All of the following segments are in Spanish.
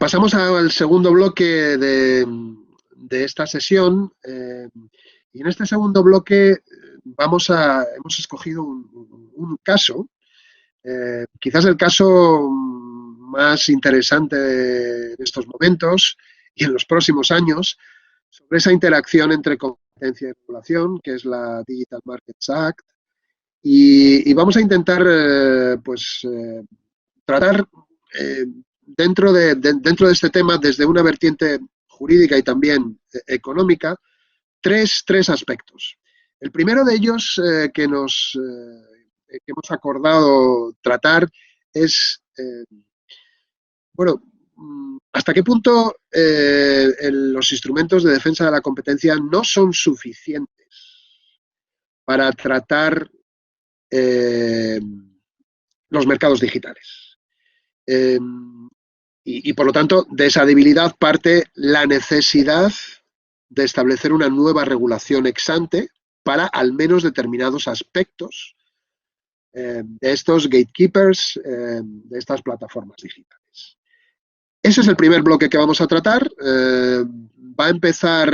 pasamos al segundo bloque de esta sesión. Y en este segundo bloque hemos escogido un caso, quizás el caso más interesante en estos momentos y en los próximos años, sobre esa interacción entre competencia y regulación, que es la Digital Markets Act. Y vamos a intentar tratar dentro de este tema, desde una vertiente jurídica y también económica, tres aspectos. El primero de ellos que hemos acordado tratar es, hasta qué punto los instrumentos de defensa de la competencia no son suficientes para tratar los mercados digitales. Y por lo tanto, de esa debilidad parte la necesidad de establecer una nueva regulación ex ante para al menos determinados aspectos de estos gatekeepers, de estas plataformas digitales. Ese es el primer bloque que vamos a tratar. Va a empezar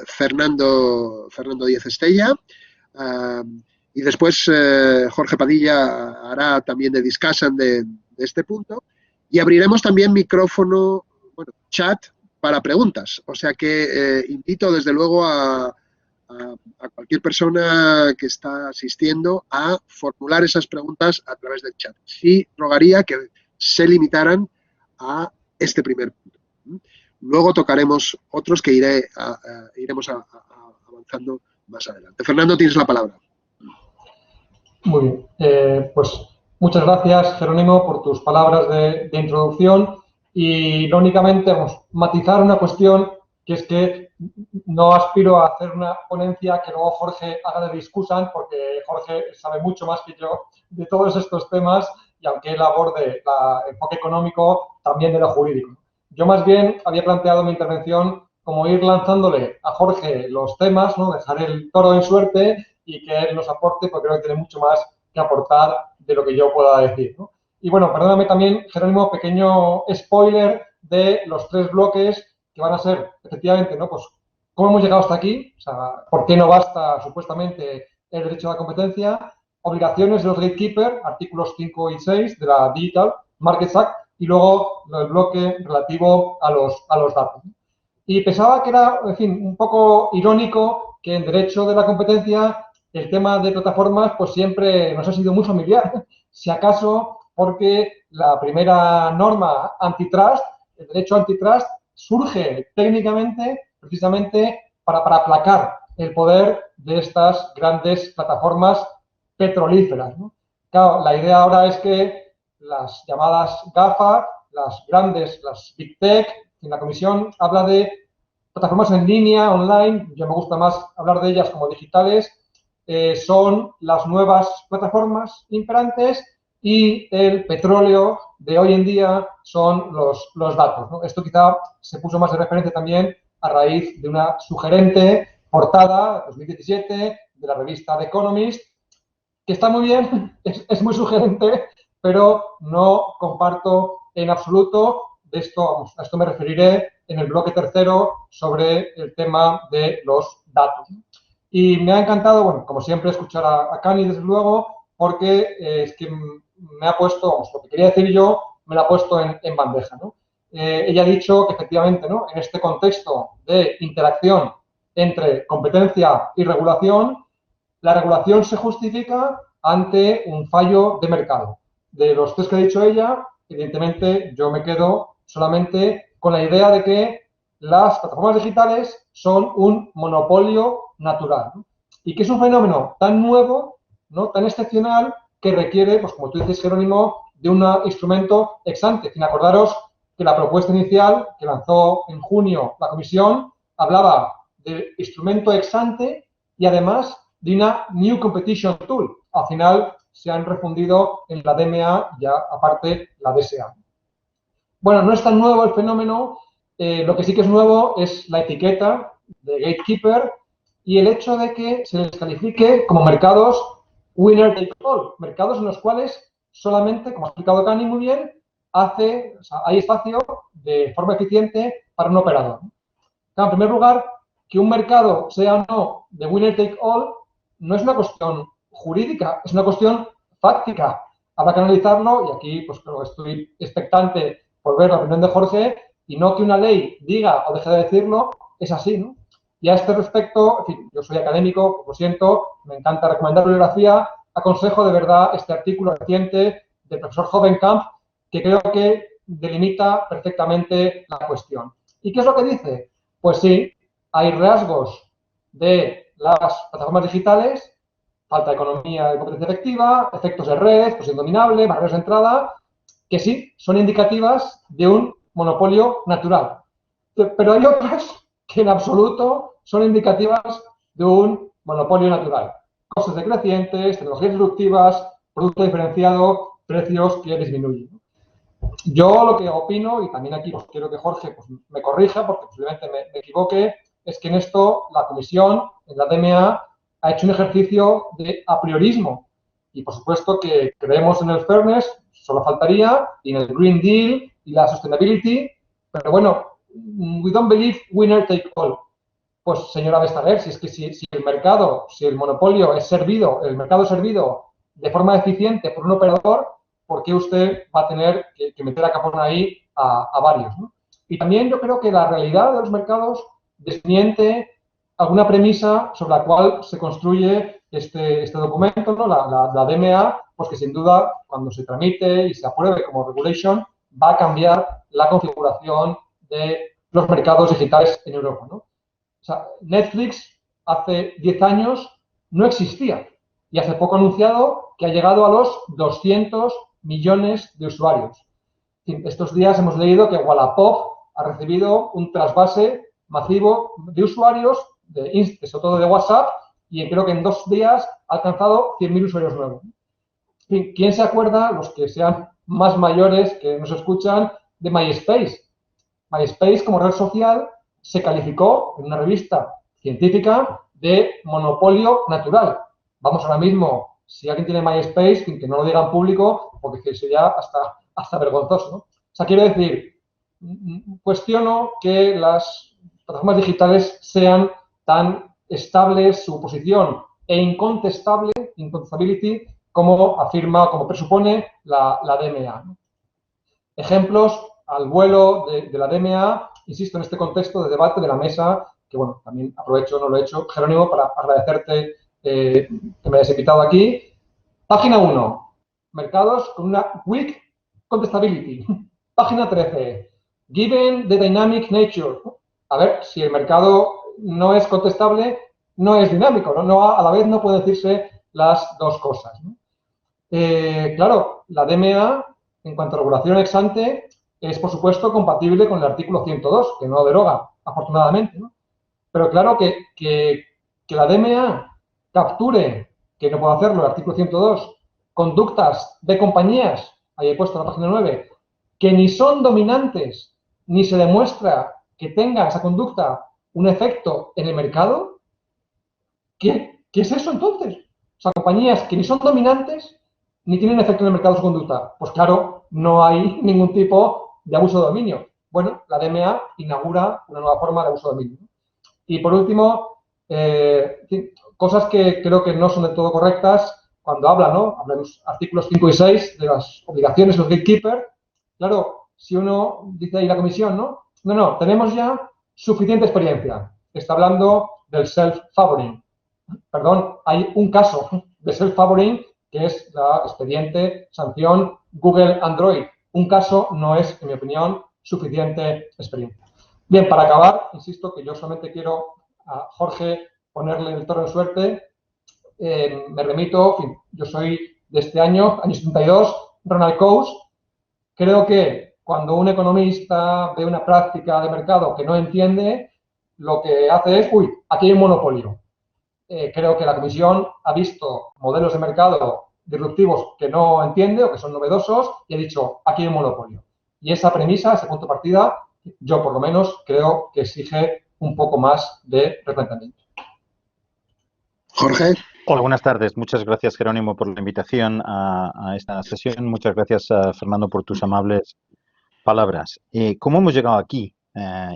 Fernando Díez Estella, y después Jorge Padilla hará también de discussion de este punto. Y abriremos también micrófono, chat para preguntas. O sea que invito desde luego a cualquier persona que está asistiendo a formular esas preguntas a través del chat. Sí, rogaría que se limitaran a este primer punto. Luego tocaremos otros que iremos avanzando más adelante. Fernando, tienes la palabra. Muy bien. Pues muchas gracias, Jerónimo, por tus palabras de introducción. Y no únicamente matizar una cuestión, que es que no aspiro a hacer una ponencia que luego Jorge haga de discusión, porque Jorge sabe mucho más que yo de todos estos temas, y aunque él aborde el enfoque económico, también de lo jurídico. Yo más bien había planteado mi intervención como ir lanzándole a Jorge los temas, ¿no? Dejar el toro en suerte y que él nos aporte, porque creo que tiene mucho más que aportar de lo que yo pueda decir, ¿no? Y bueno, perdóname también, Jerónimo, pequeño spoiler de los tres bloques que van a ser, efectivamente, ¿no? Pues, ¿cómo hemos llegado hasta aquí? O sea, ¿por qué no basta, supuestamente, el derecho a la competencia? Obligaciones de los gatekeepers, artículos 5 y 6 de la Digital Markets Act, y luego el bloque relativo a los datos. Y pensaba que era, en fin, un poco irónico que en derecho de la competencia el tema de plataformas pues siempre nos ha sido muy familiar, si acaso porque la primera norma antitrust, el derecho antitrust, surge técnicamente precisamente para aplacar el poder de estas grandes plataformas petrolíferas, ¿no? Claro, la idea ahora es que las llamadas GAFA, las grandes, las Big Tech, en la comisión habla de plataformas en línea, online, yo me gusta más hablar de ellas como digitales, son las nuevas plataformas imperantes y el petróleo de hoy en día son los datos, ¿no? Esto quizá se puso más de referencia también a raíz de una sugerente portada 2017 de la revista The Economist, que está muy bien, es muy sugerente, pero no comparto en absoluto. De esto, a esto me referiré en el bloque tercero sobre el tema de los datos. Y me ha encantado, bueno, como siempre, escuchar a Cani, desde luego, porque es que me ha puesto, lo que quería decir yo, me lo ha puesto en bandeja, ¿no? Ella ha dicho que efectivamente, ¿no? En este contexto de interacción entre competencia y regulación, la regulación se justifica ante un fallo de mercado. De los tres que ha dicho ella, evidentemente yo me quedo solamente con la idea de que las plataformas digitales son un monopolio natural, ¿no? Y que es un fenómeno tan nuevo, ¿no? Tan excepcional, que requiere, pues como tú dices, Jerónimo, de un instrumento ex ante. Sin acordaros que la propuesta inicial que lanzó en junio la Comisión hablaba de instrumento ex ante y además de una New Competition Tool. Al final se han refundido en la DMA, ya aparte la DSA. Bueno, no es tan nuevo el fenómeno. Lo que sí que es nuevo es la etiqueta de gatekeeper y el hecho de que se les califique como mercados winner take all, mercados en los cuales solamente, como ha explicado Cani muy bien, hay espacio de forma eficiente para un operador. Claro, en primer lugar, que un mercado sea o no de winner take all no es una cuestión jurídica, es una cuestión fáctica. Habrá que analizarlo y aquí pues creo que estoy expectante por ver la opinión de Jorge y no que una ley diga o deje de decirlo, es así, ¿no? Y a este respecto, en fin, yo soy académico, lo siento, me encanta recomendar bibliografía, aconsejo de verdad este artículo reciente del profesor Hovenkamp, que creo que delimita perfectamente la cuestión. ¿Y qué es lo que dice? Pues sí, hay rasgos de las plataformas digitales, falta de economía de competencia efectiva, efectos de red, pues indominable, barreras de entrada, que sí son indicativas de un monopolio natural. Pero hay otras que en absoluto son indicativas de un monopolio natural. Costes decrecientes, tecnologías disruptivas, producto diferenciado, precios que disminuyen. Yo lo que opino, y también aquí pues, quiero que Jorge pues, me corrija, porque posiblemente me equivoque, es que en esto la Comisión, en la DMA, ha hecho un ejercicio de apriorismo. Y por supuesto que creemos en el fairness, solo faltaría, y en el Green Deal y la sustainability, pero bueno, we don't believe winner take all. Pues señora Vestager, si es que si el mercado, si el monopolio es servido, el mercado es servido de forma eficiente por un operador, ¿por qué usted va a tener que meter a capón ahí a varios? ¿No? Y también yo creo que la realidad de los mercados desmiente alguna premisa sobre la cual se construye este documento, ¿no? la DMA, pues que sin duda cuando se tramite y se apruebe como regulation va a cambiar la configuración de los mercados digitales en Europa, ¿no? O sea, Netflix hace 10 años no existía y hace poco ha anunciado que ha llegado a los 200 millones de usuarios. Estos días hemos leído que Wallapop ha recibido un trasvase masivo de usuarios, sobre todo de WhatsApp, y creo que en 2 días ha alcanzado 100.000 usuarios nuevos. ¿Quién se acuerda, los que sean más mayores que nos escuchan, de MySpace? MySpace como red social se calificó en una revista científica de monopolio natural. Vamos ahora mismo, si alguien tiene MySpace, que no lo diga en público, porque sería hasta vergonzoso, ¿no? O sea, quiero decir, cuestiono que las plataformas digitales sean tan estables su posición e incontestability, como afirma, como presupone la DMA, ¿no? Ejemplos al vuelo de la DMA, insisto, en este contexto de debate de la mesa, que bueno, también aprovecho, no lo he hecho, Jerónimo, para agradecerte que me hayas invitado aquí. Página 1, mercados con una weak contestability. Página 13, given the dynamic nature. A ver, si el mercado no es contestable, no es dinámico, ¿no? A la vez no pueden decirse las dos cosas, ¿no? Claro, la DMA, en cuanto a regulación ex ante, es, por supuesto, compatible con el artículo 102, que no lo deroga, afortunadamente, ¿no? Pero claro que la DMA capture, que no puede hacerlo el artículo 102, conductas de compañías, ahí he puesto en la página 9, que ni son dominantes, ni se demuestra que tenga esa conducta un efecto en el mercado, ¿qué es eso entonces? O sea, compañías que ni son dominantes, ni tienen efecto en el mercado de su conducta. Pues claro, no hay ningún tipo de abuso de dominio. Bueno, la DMA inaugura una nueva forma de abuso de dominio. Y por último, cosas que creo que no son del todo correctas cuando habla, ¿no? Habla en los artículos 5 y 6 de las obligaciones de los gatekeepers. Claro, si uno dice ahí la comisión, ¿no? No, tenemos ya suficiente experiencia. Está hablando del self-favoring. Perdón, hay un caso de self-favoring que es la expediente sanción Google Android. Un caso no es, en mi opinión, suficiente experiencia. Bien, para acabar, insisto que yo solamente quiero a Jorge ponerle el toro en suerte. Me remito, en fin, yo soy de este año 72, Ronald Coase. Creo que cuando un economista ve una práctica de mercado que no entiende, lo que hace es, aquí hay un monopolio. Creo que la Comisión ha visto modelos de mercado disruptivos que no entiende o que son novedosos y ha dicho, aquí hay un monopolio. Y esa premisa, ese punto de partida, yo por lo menos creo que exige un poco más de replanteamiento. Jorge. Hola, buenas tardes. Muchas gracias, Jerónimo, por la invitación a esta sesión. Muchas gracias, Fernando, por tus amables palabras. ¿Cómo hemos llegado aquí?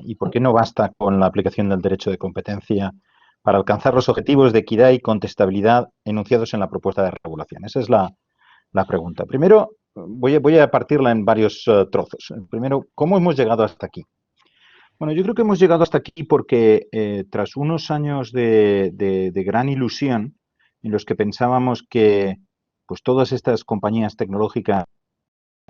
¿Y por qué no basta con la aplicación del derecho de competencia para alcanzar los objetivos de equidad y contestabilidad enunciados en la propuesta de regulación? Esa es la pregunta. Primero, voy a partirla en varios trozos. Primero, ¿cómo hemos llegado hasta aquí? Bueno, yo creo que hemos llegado hasta aquí porque tras unos años de gran ilusión en los que pensábamos que pues todas estas compañías tecnológicas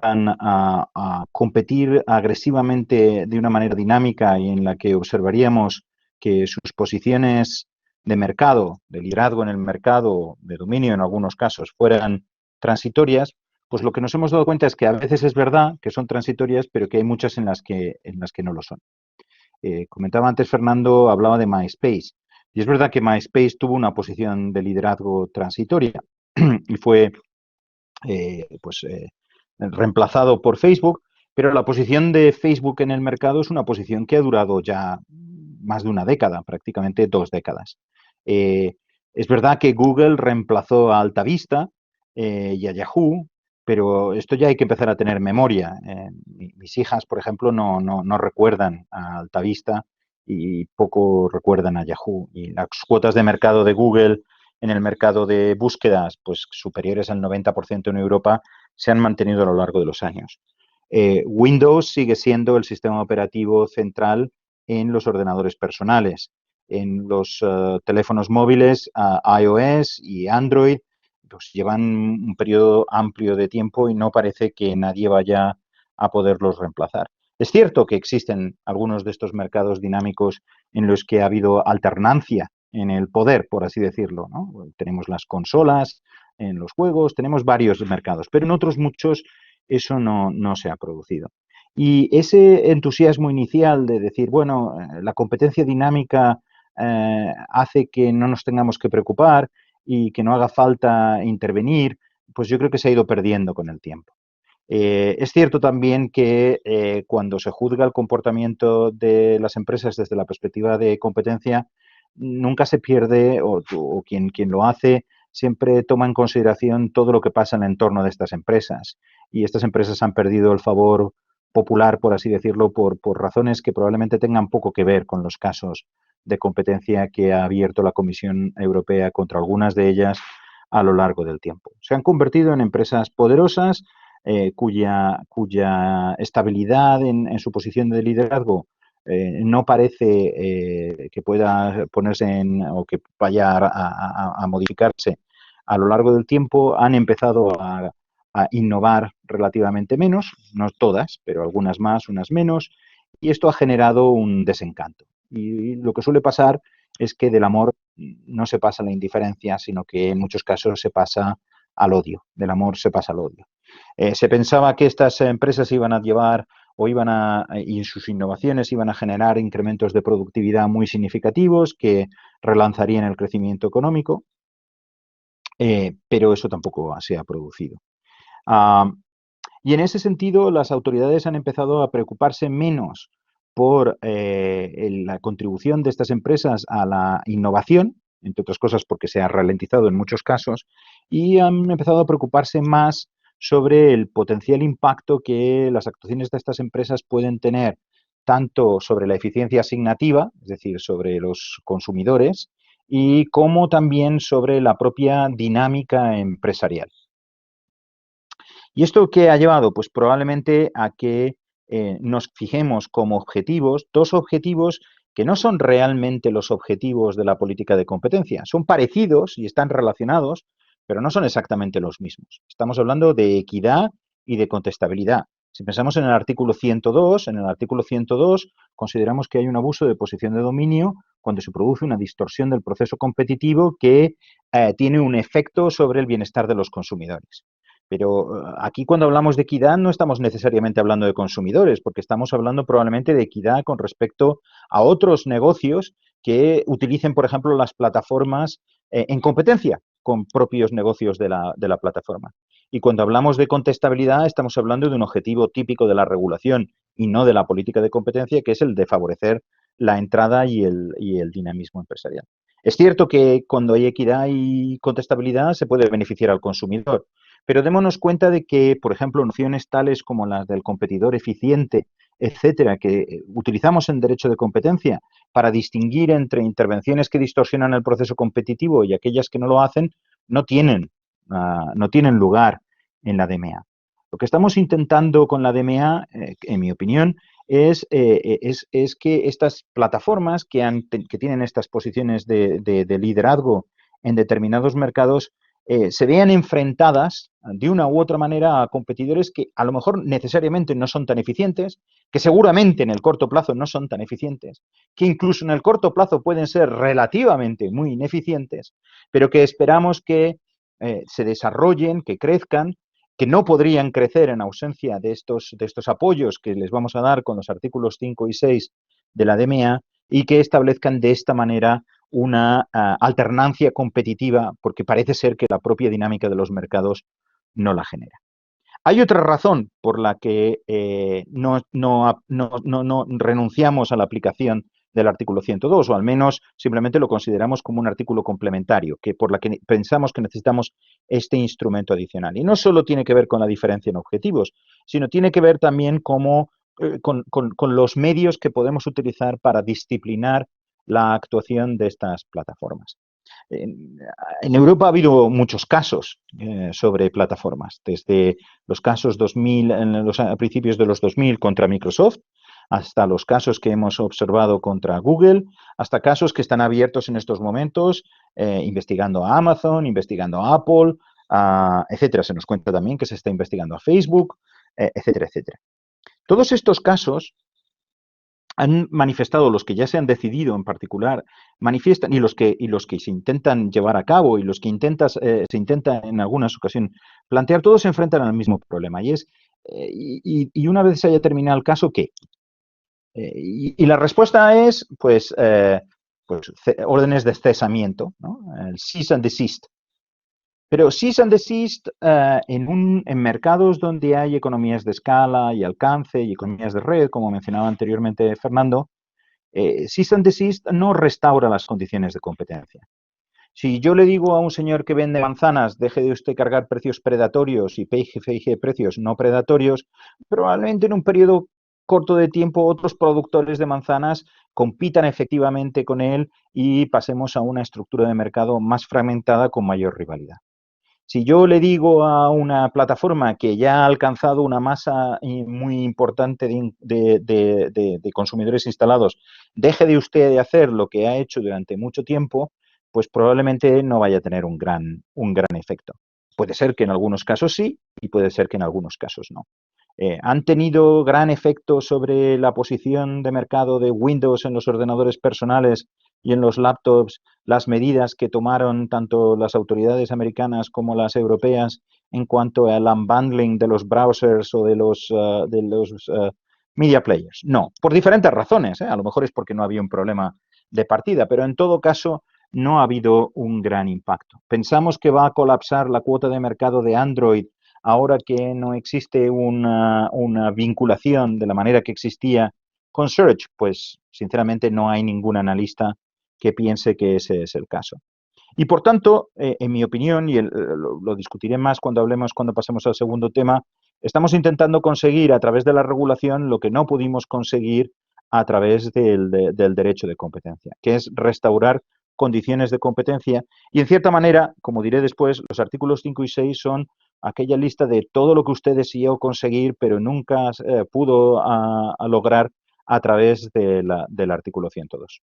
van a competir agresivamente de una manera dinámica y en la que observaríamos que sus posiciones de mercado, de liderazgo en el mercado, de dominio en algunos casos, fueran transitorias, pues lo que nos hemos dado cuenta es que a veces es verdad que son transitorias, pero que hay muchas en las que no lo son. Comentaba antes Fernando, hablaba de MySpace. Y es verdad que MySpace tuvo una posición de liderazgo transitoria y fue reemplazado por Facebook, pero la posición de Facebook en el mercado es una posición que ha durado ya más de una década, prácticamente 2 décadas. Es verdad que Google reemplazó a Altavista y a Yahoo, pero esto ya hay que empezar a tener memoria. Mis hijas, por ejemplo, no recuerdan a Altavista y poco recuerdan a Yahoo. Y las cuotas de mercado de Google en el mercado de búsquedas, pues superiores al 90% en Europa, se han mantenido a lo largo de los años. Windows sigue siendo el sistema operativo central en los ordenadores personales. En los teléfonos móviles, iOS y Android, pues llevan un periodo amplio de tiempo y no parece que nadie vaya a poderlos reemplazar. Es cierto que existen algunos de estos mercados dinámicos en los que ha habido alternancia en el poder, por así decirlo, ¿no? Tenemos las consolas, en los juegos, tenemos varios mercados, pero en otros muchos eso no se ha producido. Y ese entusiasmo inicial de decir, bueno, la competencia dinámica hace que no nos tengamos que preocupar y que no haga falta intervenir, pues yo creo que se ha ido perdiendo con el tiempo. Es cierto también que cuando se juzga el comportamiento de las empresas desde la perspectiva de competencia, nunca se pierde, o quien lo hace, siempre toma en consideración todo lo que pasa en el entorno de estas empresas. Y estas empresas han perdido el favor popular, por así decirlo, por razones que probablemente tengan poco que ver con los casos de competencia que ha abierto la Comisión Europea contra algunas de ellas a lo largo del tiempo. Se han convertido en empresas poderosas cuya estabilidad en su posición de liderazgo no parece que pueda ponerse o que vaya a modificarse a lo largo del tiempo. Han empezado a innovar relativamente menos, no todas, pero algunas más, unas menos, y esto ha generado un desencanto. Y lo que suele pasar es que del amor no se pasa a la indiferencia, sino que en muchos casos se pasa al odio. Del amor se pasa al odio. Se pensaba que estas empresas iban a llevar y sus innovaciones iban a generar incrementos de productividad muy significativos que relanzarían el crecimiento económico, pero eso tampoco se ha producido. Y en ese sentido, las autoridades han empezado a preocuparse menos por la contribución de estas empresas a la innovación, entre otras cosas porque se ha ralentizado en muchos casos, y han empezado a preocuparse más sobre el potencial impacto que las actuaciones de estas empresas pueden tener tanto sobre la eficiencia asignativa, es decir, sobre los consumidores, y como también sobre la propia dinámica empresarial. ¿Y esto qué ha llevado? Pues probablemente a que nos fijemos como objetivos, 2 objetivos que no son realmente los objetivos de la política de competencia. Son parecidos y están relacionados, pero no son exactamente los mismos. Estamos hablando de equidad y de contestabilidad. Si pensamos en el artículo 102, consideramos que hay un abuso de posición de dominio cuando se produce una distorsión del proceso competitivo que tiene un efecto sobre el bienestar de los consumidores. Pero aquí cuando hablamos de equidad no estamos necesariamente hablando de consumidores, porque estamos hablando probablemente de equidad con respecto a otros negocios que utilicen, por ejemplo, las plataformas en competencia con propios negocios de la plataforma. Y cuando hablamos de contestabilidad estamos hablando de un objetivo típico de la regulación y no de la política de competencia, que es el de favorecer la entrada y el dinamismo empresarial. Es cierto que cuando hay equidad y contestabilidad se puede beneficiar al consumidor, pero démonos cuenta de que, por ejemplo, nociones tales como las del competidor eficiente, etcétera, que utilizamos en derecho de competencia para distinguir entre intervenciones que distorsionan el proceso competitivo y aquellas que no lo hacen, no tienen lugar en la DMA. Lo que estamos intentando con la DMA, en mi opinión, es que estas plataformas que tienen estas posiciones de liderazgo en determinados mercados se vean enfrentadas de una u otra manera a competidores que a lo mejor necesariamente no son tan eficientes, que seguramente en el corto plazo no son tan eficientes, que incluso en el corto plazo pueden ser relativamente muy ineficientes, pero que esperamos que se desarrollen, que crezcan, que no podrían crecer en ausencia de estos apoyos que les vamos a dar con los artículos 5 y 6 de la DMA y que establezcan de esta manera una alternancia competitiva, porque parece ser que la propia dinámica de los mercados no la genera. Hay otra razón por la que no renunciamos a la aplicación del artículo 102, o al menos simplemente lo consideramos como un artículo complementario, por la que pensamos que necesitamos este instrumento adicional. Y no solo tiene que ver con la diferencia en objetivos, sino tiene que ver también con los medios que podemos utilizar para disciplinar la actuación de estas plataformas. En Europa ha habido muchos casos sobre plataformas, desde los casos 2000, a principios de los 2000 contra Microsoft, hasta los casos que hemos observado contra Google, hasta casos que están abiertos en estos momentos, investigando a Amazon, investigando a Apple, etcétera. Se nos cuenta también que se está investigando a Facebook, etcétera, etcétera. Todos estos casos han manifestado, los que ya se han decidido en particular, manifiestan, y los que se intentan llevar a cabo y los que se intenta en algunas ocasiones plantear, todos se enfrentan al mismo problema, y es, y una vez se haya terminado el caso, ¿qué? Y la respuesta es, pues órdenes de cesamiento, ¿no? El cease and desist. Pero cease and desist en mercados donde hay economías de escala y alcance y economías de red, como mencionaba anteriormente Fernando, cease and desist no restaura las condiciones de competencia. Si yo le digo a un señor que vende manzanas, deje de usted cargar precios predatorios y fije precios no predatorios, probablemente en un periodo corto de tiempo otros productores de manzanas compitan efectivamente con él y pasemos a una estructura de mercado más fragmentada con mayor rivalidad. Si yo le digo a una plataforma que ya ha alcanzado una masa muy importante de consumidores instalados, deje de usted de hacer lo que ha hecho durante mucho tiempo, pues probablemente no vaya a tener un gran efecto. Puede ser que en algunos casos sí y puede ser que en algunos casos no. ¿Han tenido gran efecto sobre la posición de mercado de Windows en los ordenadores personales y en los laptops las medidas que tomaron tanto las autoridades americanas como las europeas en cuanto al unbundling de los browsers o de los media players? No, por diferentes razones, ¿eh? A lo mejor es porque no había un problema de partida, pero en todo caso no ha habido un gran impacto. ¿Pensamos que va a colapsar la cuota de mercado de Android ahora que no existe una vinculación de la manera que existía con Search? Pues sinceramente no hay ningún analista que piense que ese es el caso. Y por tanto, en mi opinión, y lo discutiré más cuando pasemos al segundo tema, estamos intentando conseguir a través de la regulación lo que no pudimos conseguir a través del derecho de competencia, que es restaurar condiciones de competencia. Y en cierta manera, como diré después, los artículos 5 y 6 son aquella lista de todo lo que usted deseó conseguir, pero nunca pudo lograr a través del artículo 102.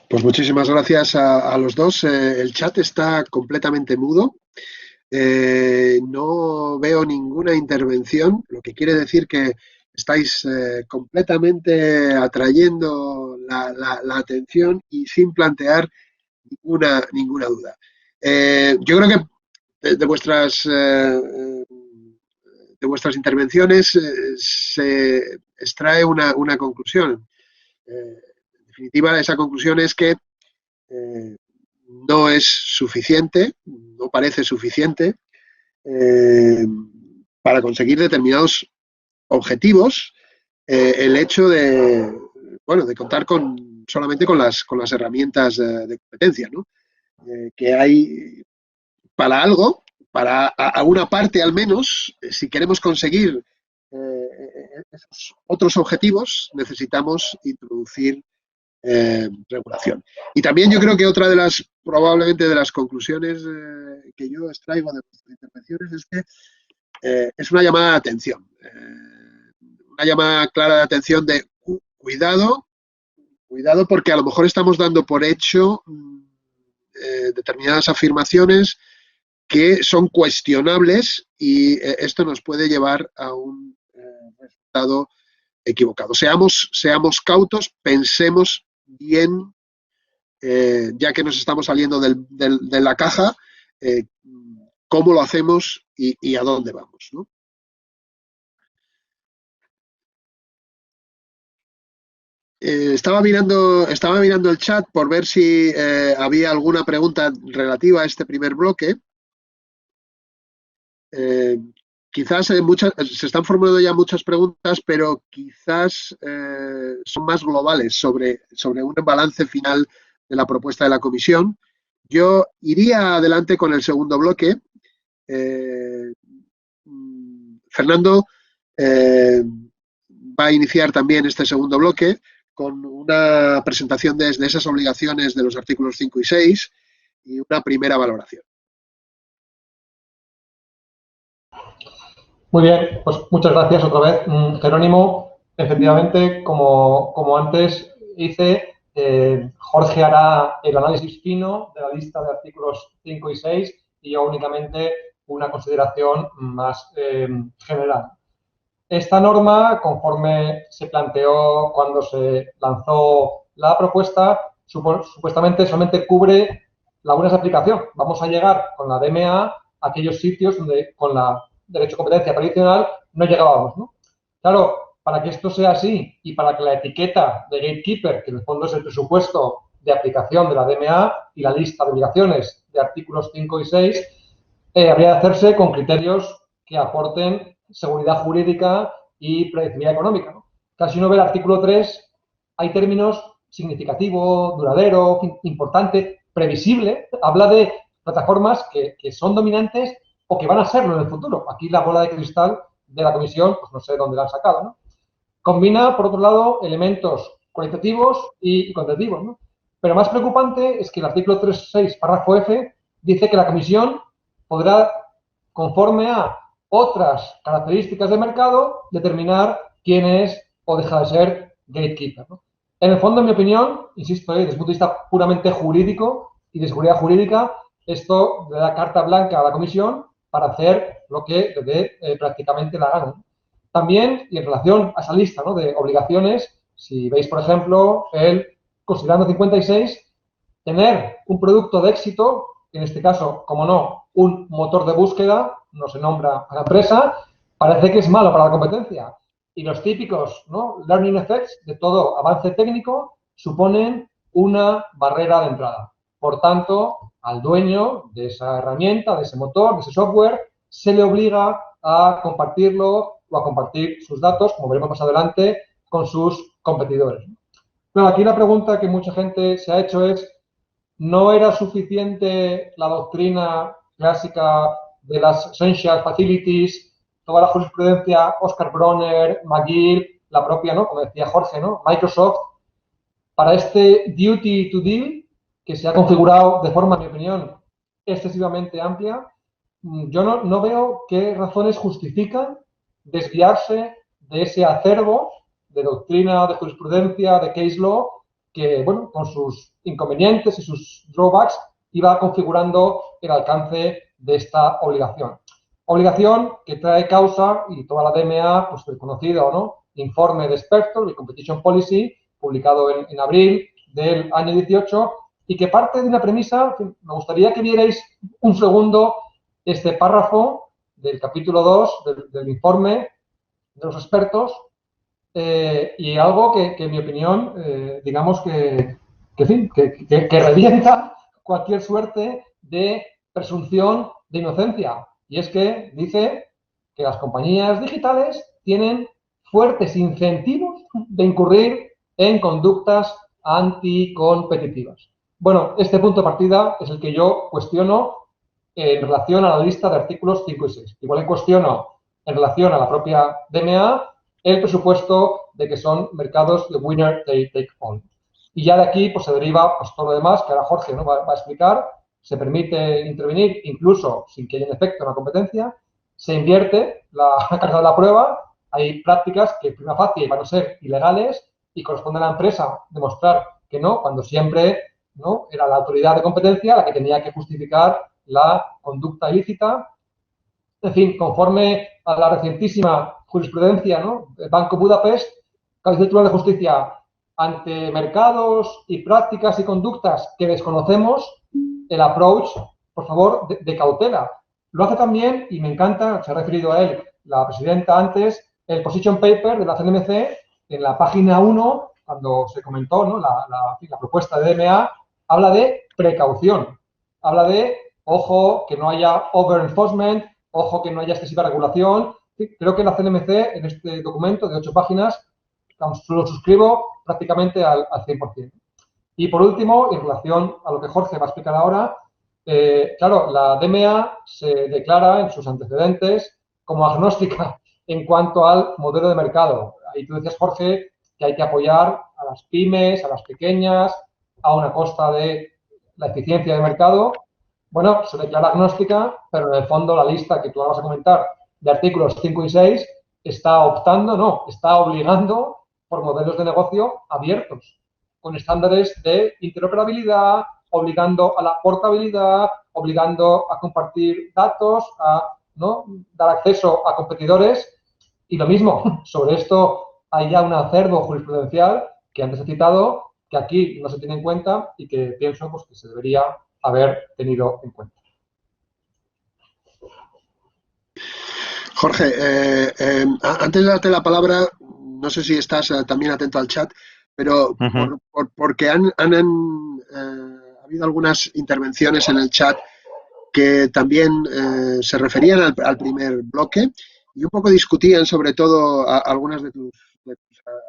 Pues muchísimas gracias a los dos. El chat está completamente mudo. No veo ninguna intervención, lo que quiere decir que estáis completamente atrayendo la atención y sin plantear ninguna duda. Yo creo que de vuestras intervenciones se extrae una conclusión. En definitiva, esa conclusión es que no es suficiente, no parece suficiente para conseguir determinados objetivos el hecho de, bueno, de contar solamente con las herramientas de competencia, ¿no? Que hay para algo, para a una parte al menos, si queremos conseguir esos otros objetivos, necesitamos introducir regulación. Y también yo creo que otra de las, probablemente de las conclusiones que yo extraigo de nuestras intervenciones es que es una llamada de atención. Una llamada clara de atención de cuidado porque a lo mejor estamos dando por hecho determinadas afirmaciones que son cuestionables y esto nos puede llevar a un resultado equivocado. Seamos cautos, pensemos bien, ya que nos estamos saliendo de la caja, cómo lo hacemos y a dónde vamos, ¿no? Estaba mirando el chat por ver si había alguna pregunta relativa a este primer bloque. Quizás se están formulando ya muchas preguntas, pero quizás son más globales sobre un balance final de la propuesta de la Comisión. Yo iría adelante con el segundo bloque. Fernando va a iniciar también este segundo bloque con una presentación de esas obligaciones de los artículos 5 y 6 y una primera valoración. Muy bien, pues muchas gracias otra vez, Jerónimo. Efectivamente, como antes hice, Jorge hará el análisis fino de la lista de artículos 5 y 6 y yo únicamente una consideración más general. Esta norma, conforme se planteó cuando se lanzó la propuesta, supuestamente solamente cubre lagunas de aplicación. Vamos a llegar con la DMA a aquellos sitios donde con la derecho de competencia tradicional no llegábamos, ¿no? Claro, para que esto sea así y para que la etiqueta de Gatekeeper, que en el fondo es el presupuesto de aplicación de la DMA y la lista de obligaciones de artículos 5 y 6, habría de hacerse con criterios que aporten seguridad jurídica y predictibilidad económica, ¿no? Casi uno ve el artículo 3, hay términos significativo, duradero, importante, previsible. Habla de plataformas que son dominantes o que van a serlo en el futuro. Aquí la bola de cristal de la Comisión, pues no sé dónde la han sacado, ¿no? Combina, por otro lado, elementos cualitativos y cuantitativos, ¿no? Pero más preocupante es que el artículo 3.6, párrafo F, dice que la Comisión podrá, conforme a otras características de mercado, determinar quién es o deja de ser gatekeeper, ¿no? En el fondo, en mi opinión, insisto, desde el punto de vista puramente jurídico y de seguridad jurídica, esto le da carta blanca a la Comisión para hacer lo que le dé prácticamente la gana. También, y en relación a esa lista, ¿no?, de obligaciones, si veis, por ejemplo, considerando 56, tener un producto de éxito, en este caso, como no, un motor de búsqueda, no se nombra a la empresa, parece que es malo para la competencia. Y los típicos, ¿no?, learning effects de todo avance técnico suponen una barrera de entrada. Por tanto, al dueño de esa herramienta, de ese motor, de ese software, se le obliga a compartirlo o a compartir sus datos, como veremos más adelante, con sus competidores. Pero aquí la pregunta que mucha gente se ha hecho es, ¿no era suficiente la doctrina clásica de las essential facilities, toda la jurisprudencia, Oscar Bronner, McGill, la propia, ¿no?, como decía Jorge, ¿no?, Microsoft, para este duty to deal, que se ha configurado de forma, en mi opinión, excesivamente amplia? Yo no veo qué razones justifican desviarse de ese acervo de doctrina, de jurisprudencia, de case law, que, bueno, con sus inconvenientes y sus drawbacks, iba configurando el alcance de esta obligación. Obligación que trae causa, y toda la DMA, pues el conocido, ¿no?, informe de expertos, el Competition Policy, publicado en abril del año 18, y que parte de una premisa, me gustaría que vierais un segundo este párrafo del capítulo 2 del informe de los expertos, y algo que en mi opinión, digamos que revienta cualquier suerte de presunción de inocencia. Y es que dice que las compañías digitales tienen fuertes incentivos de incurrir en conductas anticompetitivas. Bueno, este punto de partida es el que yo cuestiono en relación a la lista de artículos 5 y 6. Igual que cuestiono en relación a la propia DMA el presupuesto de que son mercados de winner take all. Y ya de aquí pues se deriva pues, todo lo demás que ahora Jorge, ¿no? va a explicar. Se permite intervenir incluso sin que haya un efecto en la competencia. Se invierte la carga de la prueba. Hay prácticas que prima facie van a ser ilegales y corresponde a la empresa demostrar que no, cuando siempre, ¿no?, era la autoridad de competencia la que tenía que justificar la conducta ilícita. En fin, conforme a la recientísima jurisprudencia, ¿no?, del Banco Budapest, el Tribunal de Justicia, ante mercados y prácticas y conductas que desconocemos, el approach, por favor, de cautela. Lo hace también, y me encanta, se ha referido a él la presidenta antes, el position paper de la CNMC, en la página 1, cuando se comentó, ¿no?, la propuesta de DMA, habla de precaución. Habla de, ojo, que no haya over-enforcement, ojo, que no haya excesiva regulación. Sí, creo que la CNMC, en este documento de 8 páginas, lo suscribo prácticamente al 100%. Y por último, en relación a lo que Jorge va a explicar ahora, claro, la DMA se declara en sus antecedentes como agnóstica en cuanto al modelo de mercado. Ahí tú decías, Jorge, que hay que apoyar a las pymes, a las pequeñas, a una costa de la eficiencia del mercado. Bueno, se declara agnóstica, pero en el fondo la lista que tú ahora vas a comentar de artículos 5 y 6 está optando, no, está obligando por modelos de negocio abiertos, con estándares de interoperabilidad, obligando a la portabilidad, obligando a compartir datos, a, ¿no?, dar acceso a competidores. Y lo mismo, sobre esto hay ya un acervo jurisprudencial que antes he citado, que aquí no se tiene en cuenta y que pienso pues, que se debería haber tenido en cuenta. Jorge, antes de darte la palabra, no sé si estás también atento al chat, pero porque ha habido algunas intervenciones en el chat que también se referían al primer bloque y un poco discutían sobre todo algunas de tus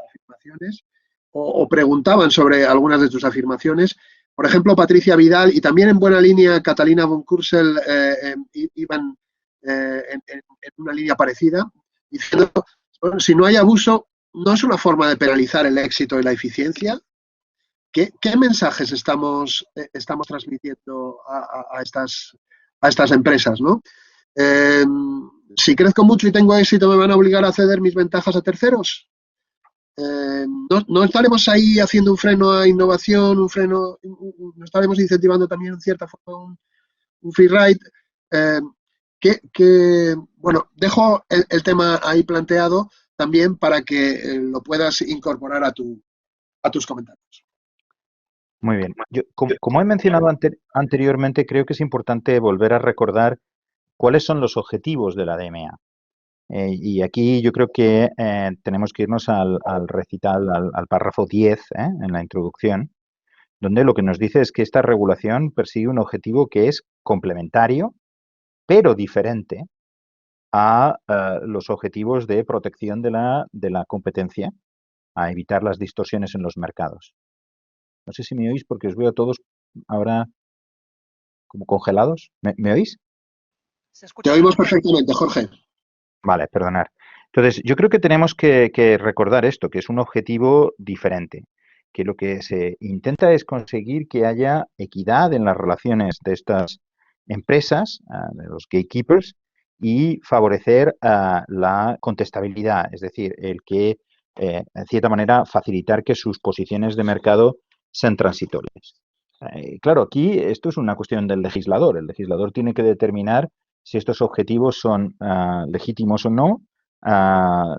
afirmaciones o preguntaban sobre algunas de tus afirmaciones. Por ejemplo, Patricia Vidal y también en buena línea Catalina von Kursel iban en una línea parecida, diciendo, bueno, si no hay abuso, no es una forma de penalizar el éxito y la eficiencia. ¿Qué mensajes estamos transmitiendo a estas empresas, ¿no? Si crezco mucho y tengo éxito, ¿me van a obligar a ceder mis ventajas a terceros? ¿No estaremos ahí haciendo un freno a innovación, no estaremos incentivando también en cierta forma un free ride? Bueno, dejo el tema ahí planteado también para que lo puedas incorporar a tus comentarios. Muy bien. Yo, como he mencionado anteriormente, creo que es importante volver a recordar cuáles son los objetivos de la DMA. Y aquí yo creo que tenemos que irnos al recital, al párrafo 10, en la introducción, donde lo que nos dice es que esta regulación persigue un objetivo que es complementario, pero diferente a los objetivos de protección de la competencia, a evitar las distorsiones en los mercados. No sé si me oís porque os veo a todos ahora como congelados. ¿Me oís? Te oímos perfectamente, Jorge. Vale, perdonad. Entonces, yo creo que tenemos que recordar esto, que es un objetivo diferente, que lo que se intenta es conseguir que haya equidad en las relaciones de estas empresas, de los gatekeepers, y favorecer la contestabilidad, es decir, el que, en cierta manera, facilitar que sus posiciones de mercado sean transitorias. Claro, aquí esto es una cuestión del legislador. El legislador tiene que determinar si estos objetivos son legítimos o no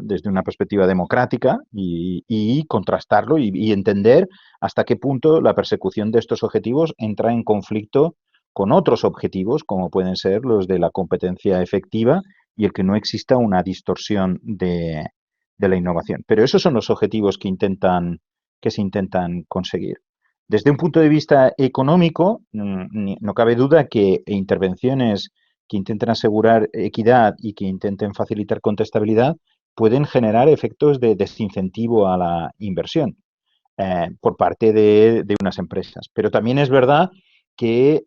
desde una perspectiva democrática y contrastarlo y entender hasta qué punto la persecución de estos objetivos entra en conflicto con otros objetivos, como pueden ser los de la competencia efectiva y el que no exista una distorsión de la innovación. Pero esos son los objetivos que se intentan conseguir. Desde un punto de vista económico, no cabe duda que intervenciones que intenten asegurar equidad y que intenten facilitar contestabilidad pueden generar efectos de desincentivo a la inversión por parte de unas empresas. Pero también es verdad que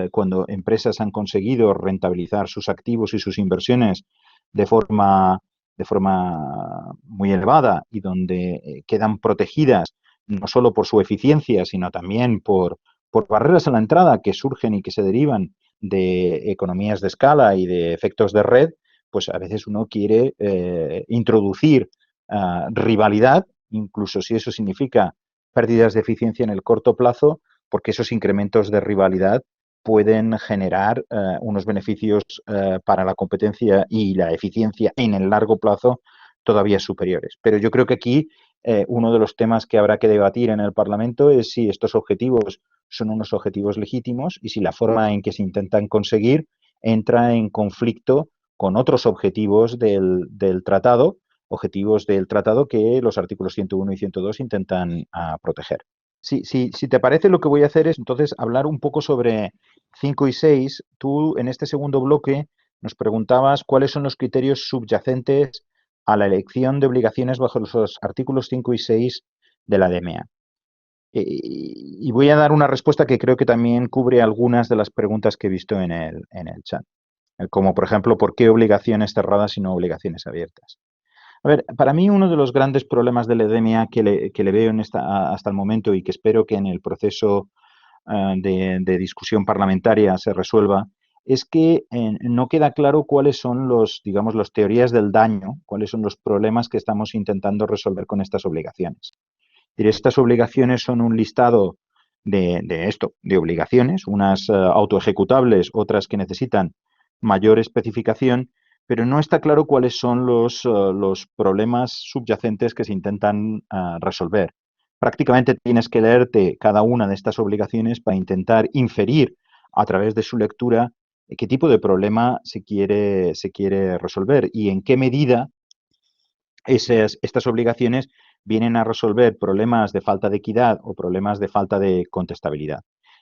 cuando empresas han conseguido rentabilizar sus activos y sus inversiones de forma muy elevada y donde quedan protegidas no solo por su eficiencia, sino también por barreras a la entrada que surgen y que se derivan de economías de escala y de efectos de red, pues a veces uno quiere introducir rivalidad, incluso si eso significa pérdidas de eficiencia en el corto plazo, porque esos incrementos de rivalidad pueden generar unos beneficios para la competencia y la eficiencia en el largo plazo todavía superiores. Pero yo creo que aquí uno de los temas que habrá que debatir en el Parlamento es si estos objetivos son unos objetivos legítimos y si la forma en que se intentan conseguir entra en conflicto con otros objetivos del tratado, que los artículos 101 y 102 intentan proteger. Si te parece, lo que voy a hacer es entonces hablar un poco sobre 5 y 6. Tú en este segundo bloque nos preguntabas cuáles son los criterios subyacentes a la elección de obligaciones bajo los artículos 5 y 6 de la DMA. Y voy a dar una respuesta que creo que también cubre algunas de las preguntas que he visto en el chat. Como, por ejemplo, ¿por qué obligaciones cerradas y no obligaciones abiertas? A ver, para mí uno de los grandes problemas de la DMA que le veo hasta el momento y que espero que en el proceso de discusión parlamentaria se resuelva es que no queda claro cuáles son las teorías del daño, cuáles son los problemas que estamos intentando resolver con estas obligaciones. Estas obligaciones son un listado de obligaciones, unas autoejecutables, otras que necesitan mayor especificación, pero no está claro cuáles son los problemas subyacentes que se intentan resolver. Prácticamente tienes que leerte cada una de estas obligaciones para intentar inferir a través de su lectura qué tipo de problema se quiere resolver y en qué medida estas obligaciones vienen a resolver problemas de falta de equidad o problemas de falta de contestabilidad.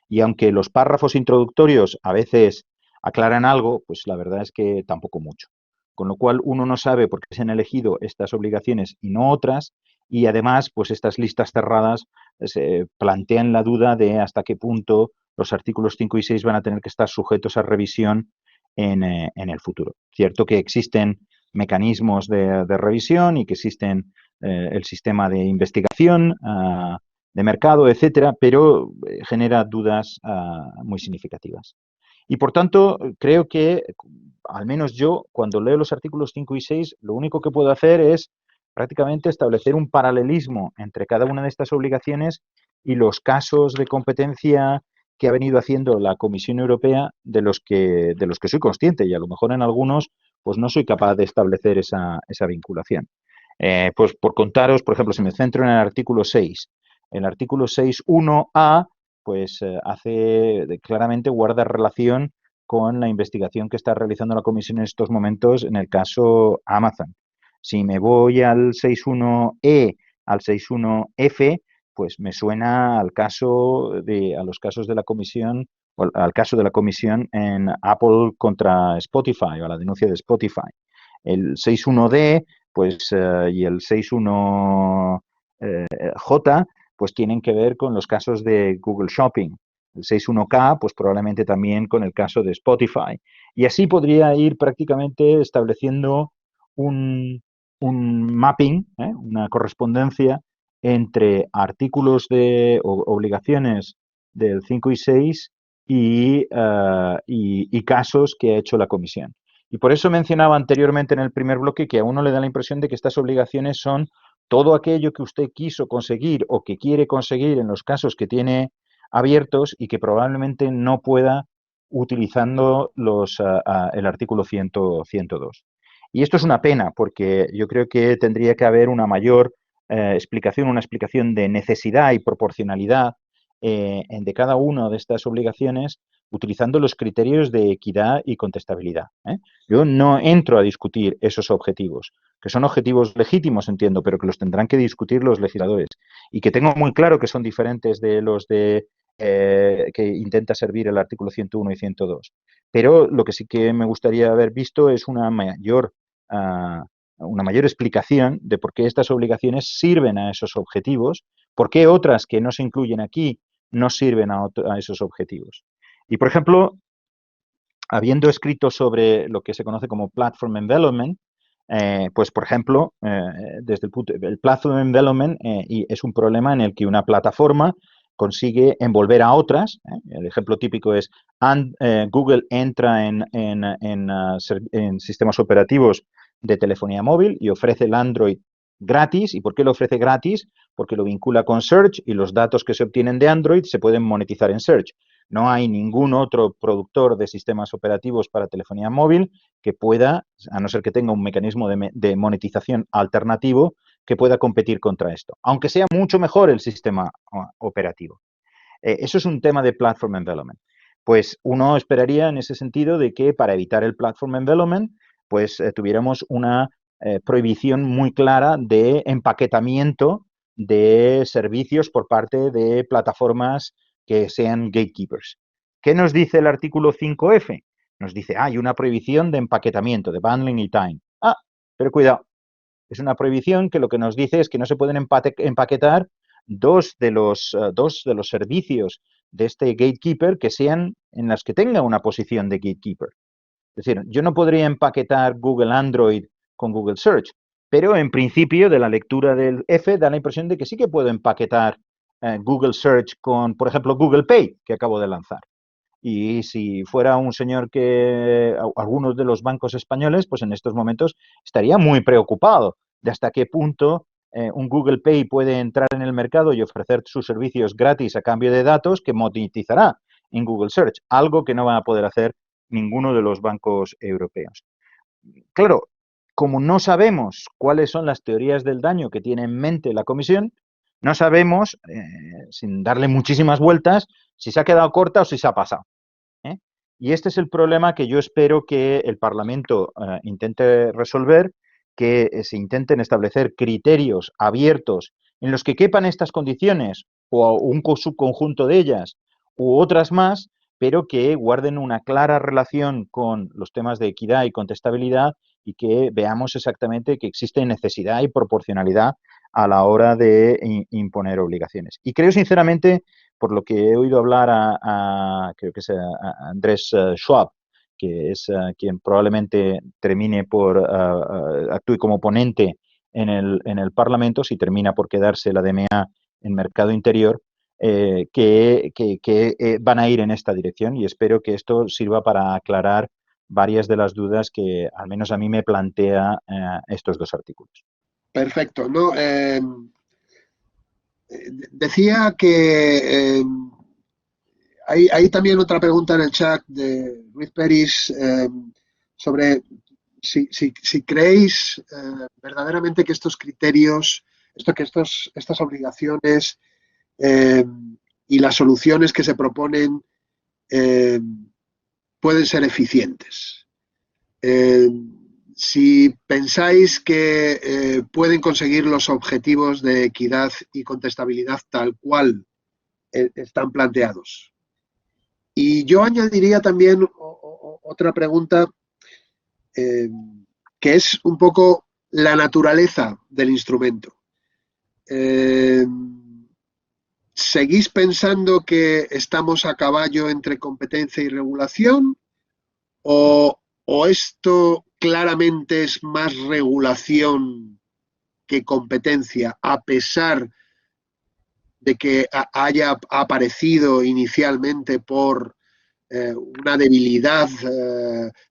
Y aunque los párrafos introductorios a veces aclaran algo, pues la verdad es que tampoco mucho. Con lo cual uno no sabe por qué se han elegido estas obligaciones y no otras, y además pues estas listas cerradas se plantean la duda de hasta qué punto los artículos 5 y 6 van a tener que estar sujetos a revisión en el futuro. Cierto que existen mecanismos de revisión y que existen el sistema de investigación de mercado, etcétera, pero genera dudas muy significativas. Y por tanto, creo que, al menos yo, cuando leo los artículos 5 y 6, lo único que puedo hacer es prácticamente establecer un paralelismo entre cada una de estas obligaciones y los casos de competencia que ha venido haciendo la Comisión Europea de los que soy consciente, y a lo mejor en algunos pues no soy capaz de establecer esa vinculación. Pues por contaros, por ejemplo, si me centro en el artículo 6, el artículo 6.1a pues claramente guarda relación con la investigación que está realizando la Comisión en estos momentos en el caso Amazon. Si me voy al 6.1e, al 6.1f, pues me suena a los casos de la Comisión, o al caso de la Comisión en Apple contra Spotify o a la denuncia de Spotify. El 6.1d pues, y el 6.1j pues tienen que ver con los casos de Google Shopping. El 6.1k pues probablemente también con el caso de Spotify. Y así podría ir prácticamente estableciendo un mapping, una correspondencia entre artículos de obligaciones del 5 y 6 y casos que ha hecho la Comisión. Y por eso mencionaba anteriormente en el primer bloque que a uno le da la impresión de que estas obligaciones son todo aquello que usted quiso conseguir o que quiere conseguir en los casos que tiene abiertos y que probablemente no pueda utilizando el artículo 102. Y esto es una pena porque yo creo que tendría que haber una mayor explicación, una explicación de necesidad y proporcionalidad de cada una de estas obligaciones utilizando los criterios de equidad y contestabilidad. Yo no entro a discutir esos objetivos, que son objetivos legítimos, entiendo, pero que los tendrán que discutir los legisladores y que tengo muy claro que son diferentes de los que intenta servir el artículo 101 y 102. Pero lo que sí que me gustaría haber visto es una mayor una mayor explicación de por qué estas obligaciones sirven a esos objetivos, por qué otras que no se incluyen aquí no sirven a esos objetivos. Y, por ejemplo, habiendo escrito sobre lo que se conoce como Platform Envelopment, pues, por ejemplo, desde el Platform Envelopment y es un problema en el que una plataforma consigue envolver a otras. El ejemplo típico es Google entra en sistemas operativos de telefonía móvil y ofrece el Android gratis. ¿Y por qué lo ofrece gratis? Porque lo vincula con Search y los datos que se obtienen de Android se pueden monetizar en Search. No hay ningún otro productor de sistemas operativos para telefonía móvil que pueda, a no ser que tenga un mecanismo de monetización alternativo, que pueda competir contra esto, aunque sea mucho mejor el sistema operativo. Eso es un tema de Platform Envelopment. Pues uno esperaría en ese sentido de que para evitar el Platform Envelopment, pues tuviéramos una prohibición muy clara de empaquetamiento de servicios por parte de plataformas que sean gatekeepers. ¿Qué nos dice el artículo 5F? Nos dice, hay una prohibición de empaquetamiento, de bundling y time. Pero cuidado, es una prohibición que lo que nos dice es que no se pueden empaquetar dos de los servicios de este gatekeeper que sean en las que tenga una posición de gatekeeper. Es decir, yo no podría empaquetar Google Android con Google Search, pero en principio de la lectura del F da la impresión de que sí que puedo empaquetar Google Search con, por ejemplo, Google Pay, que acabo de lanzar. Y si fuera un señor que algunos de los bancos españoles, pues en estos momentos estaría muy preocupado de hasta qué punto un Google Pay puede entrar en el mercado y ofrecer sus servicios gratis a cambio de datos que monetizará en Google Search, algo que no va a poder hacer ninguno de los bancos europeos. Claro, como no sabemos cuáles son las teorías del daño que tiene en mente la Comisión, no sabemos, sin darle muchísimas vueltas, si se ha quedado corta o si se ha pasado. Y este es el problema que yo espero que el Parlamento intente resolver, que se intenten establecer criterios abiertos en los que quepan estas condiciones o un subconjunto de ellas u otras más, pero que guarden una clara relación con los temas de equidad y contestabilidad y que veamos exactamente que existe necesidad y proporcionalidad a la hora de imponer obligaciones. Y creo sinceramente, por lo que he oído hablar creo que es a Andrés Schwab, que es quien probablemente termine por actúe como ponente en el Parlamento, si termina por quedarse la DMA en mercado interior, que van a ir en esta dirección y espero que esto sirva para aclarar varias de las dudas que al menos a mí me plantea estos dos artículos. Perfecto. No, decía que hay también otra pregunta en el chat de Ruiz Peris sobre si creéis verdaderamente que estos criterios, estas obligaciones y las soluciones que se proponen pueden ser eficientes. Si pensáis que pueden conseguir los objetivos de equidad y contestabilidad tal cual están planteados. Y yo añadiría también otra pregunta que es un poco la naturaleza del instrumento. ¿Seguís pensando que estamos a caballo entre competencia y regulación? ¿O esto claramente es más regulación que competencia, a pesar de que haya aparecido inicialmente por una debilidad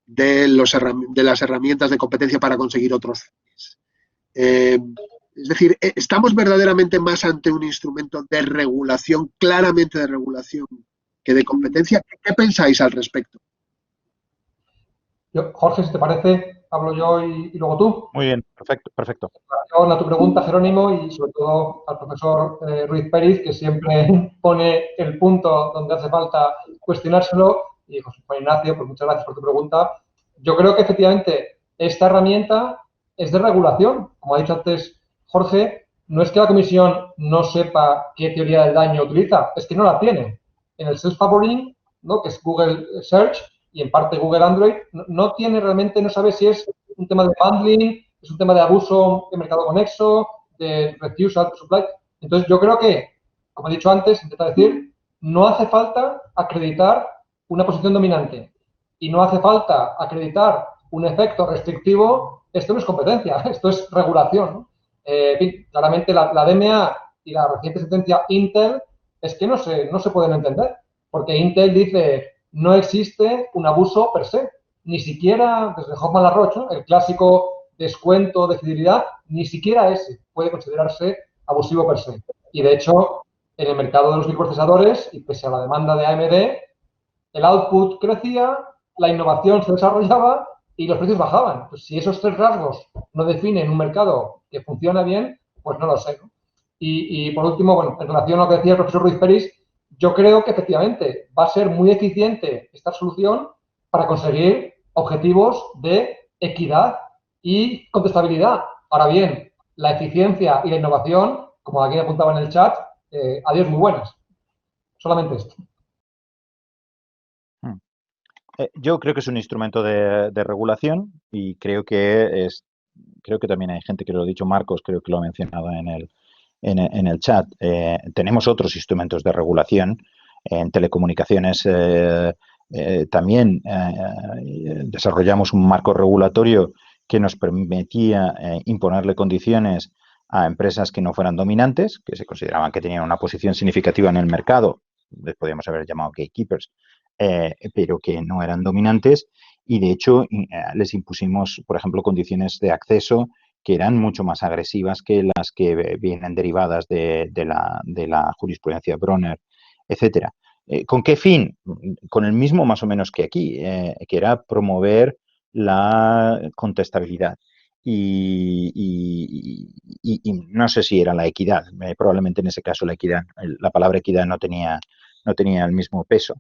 de las herramientas de competencia para conseguir otros fines? Es decir, ¿estamos verdaderamente más ante un instrumento de regulación, claramente de regulación, que de competencia? ¿Qué pensáis al respecto? Jorge, si te parece, hablo yo y luego tú. Muy bien, perfecto. A tu pregunta, Jerónimo, y sobre todo al profesor Ruiz Peris, que siempre pone el punto donde hace falta cuestionárselo. Y José Juan Ignacio, pues muchas gracias por tu pregunta. Yo creo que efectivamente esta herramienta es de regulación. Como ha dicho antes Jorge, no es que la Comisión no sepa qué teoría del daño utiliza, es que no la tiene. En el self-favoring, ¿no?, que es Google Search y en parte Google Android, no tiene realmente, no sabe si es un tema de bundling, es un tema de abuso de mercado conexo, de refusal de supply. Entonces, yo creo que, como he dicho antes, intento decir, no hace falta acreditar una posición dominante y no hace falta acreditar un efecto restrictivo. Esto no es competencia, esto es regulación, ¿no? En fin, claramente la DMA y la reciente sentencia Intel es que no se pueden entender, porque Intel dice no existe un abuso per se, ni siquiera desde Hoffman-La Roche, ¿no? El clásico descuento de fidelidad, ni siquiera ese puede considerarse abusivo per se. Y de hecho, en el mercado de los microprocesadores, y pese a la demanda de AMD, el output crecía, la innovación se desarrollaba y los precios bajaban. Pues si esos tres rasgos no definen un mercado que funciona bien, pues no lo sé, ¿no? Y por último, bueno, en relación a lo que decía el profesor Ruiz Peris, yo creo que efectivamente va a ser muy eficiente esta solución para conseguir objetivos de equidad y contestabilidad. Ahora bien, la eficiencia y la innovación, como aquí apuntaba en el chat, adiós muy buenas. Solamente esto. Yo creo que es un instrumento de regulación y creo que también hay gente que lo ha dicho, Marcos, creo que lo ha mencionado en el chat. Tenemos otros instrumentos de regulación. En telecomunicaciones también desarrollamos un marco regulatorio que nos permitía imponerle condiciones a empresas que no fueran dominantes, que se consideraban que tenían una posición significativa en el mercado, les podríamos haber llamado gatekeepers, pero que no eran dominantes, y de hecho les impusimos, por ejemplo, condiciones de acceso que eran mucho más agresivas que las que vienen derivadas de la jurisprudencia Bronner, etcétera. ¿Con qué fin? Con el mismo más o menos que aquí, que era promover la contestabilidad. Y no sé si era la equidad, probablemente en ese caso la palabra equidad no tenía el mismo peso.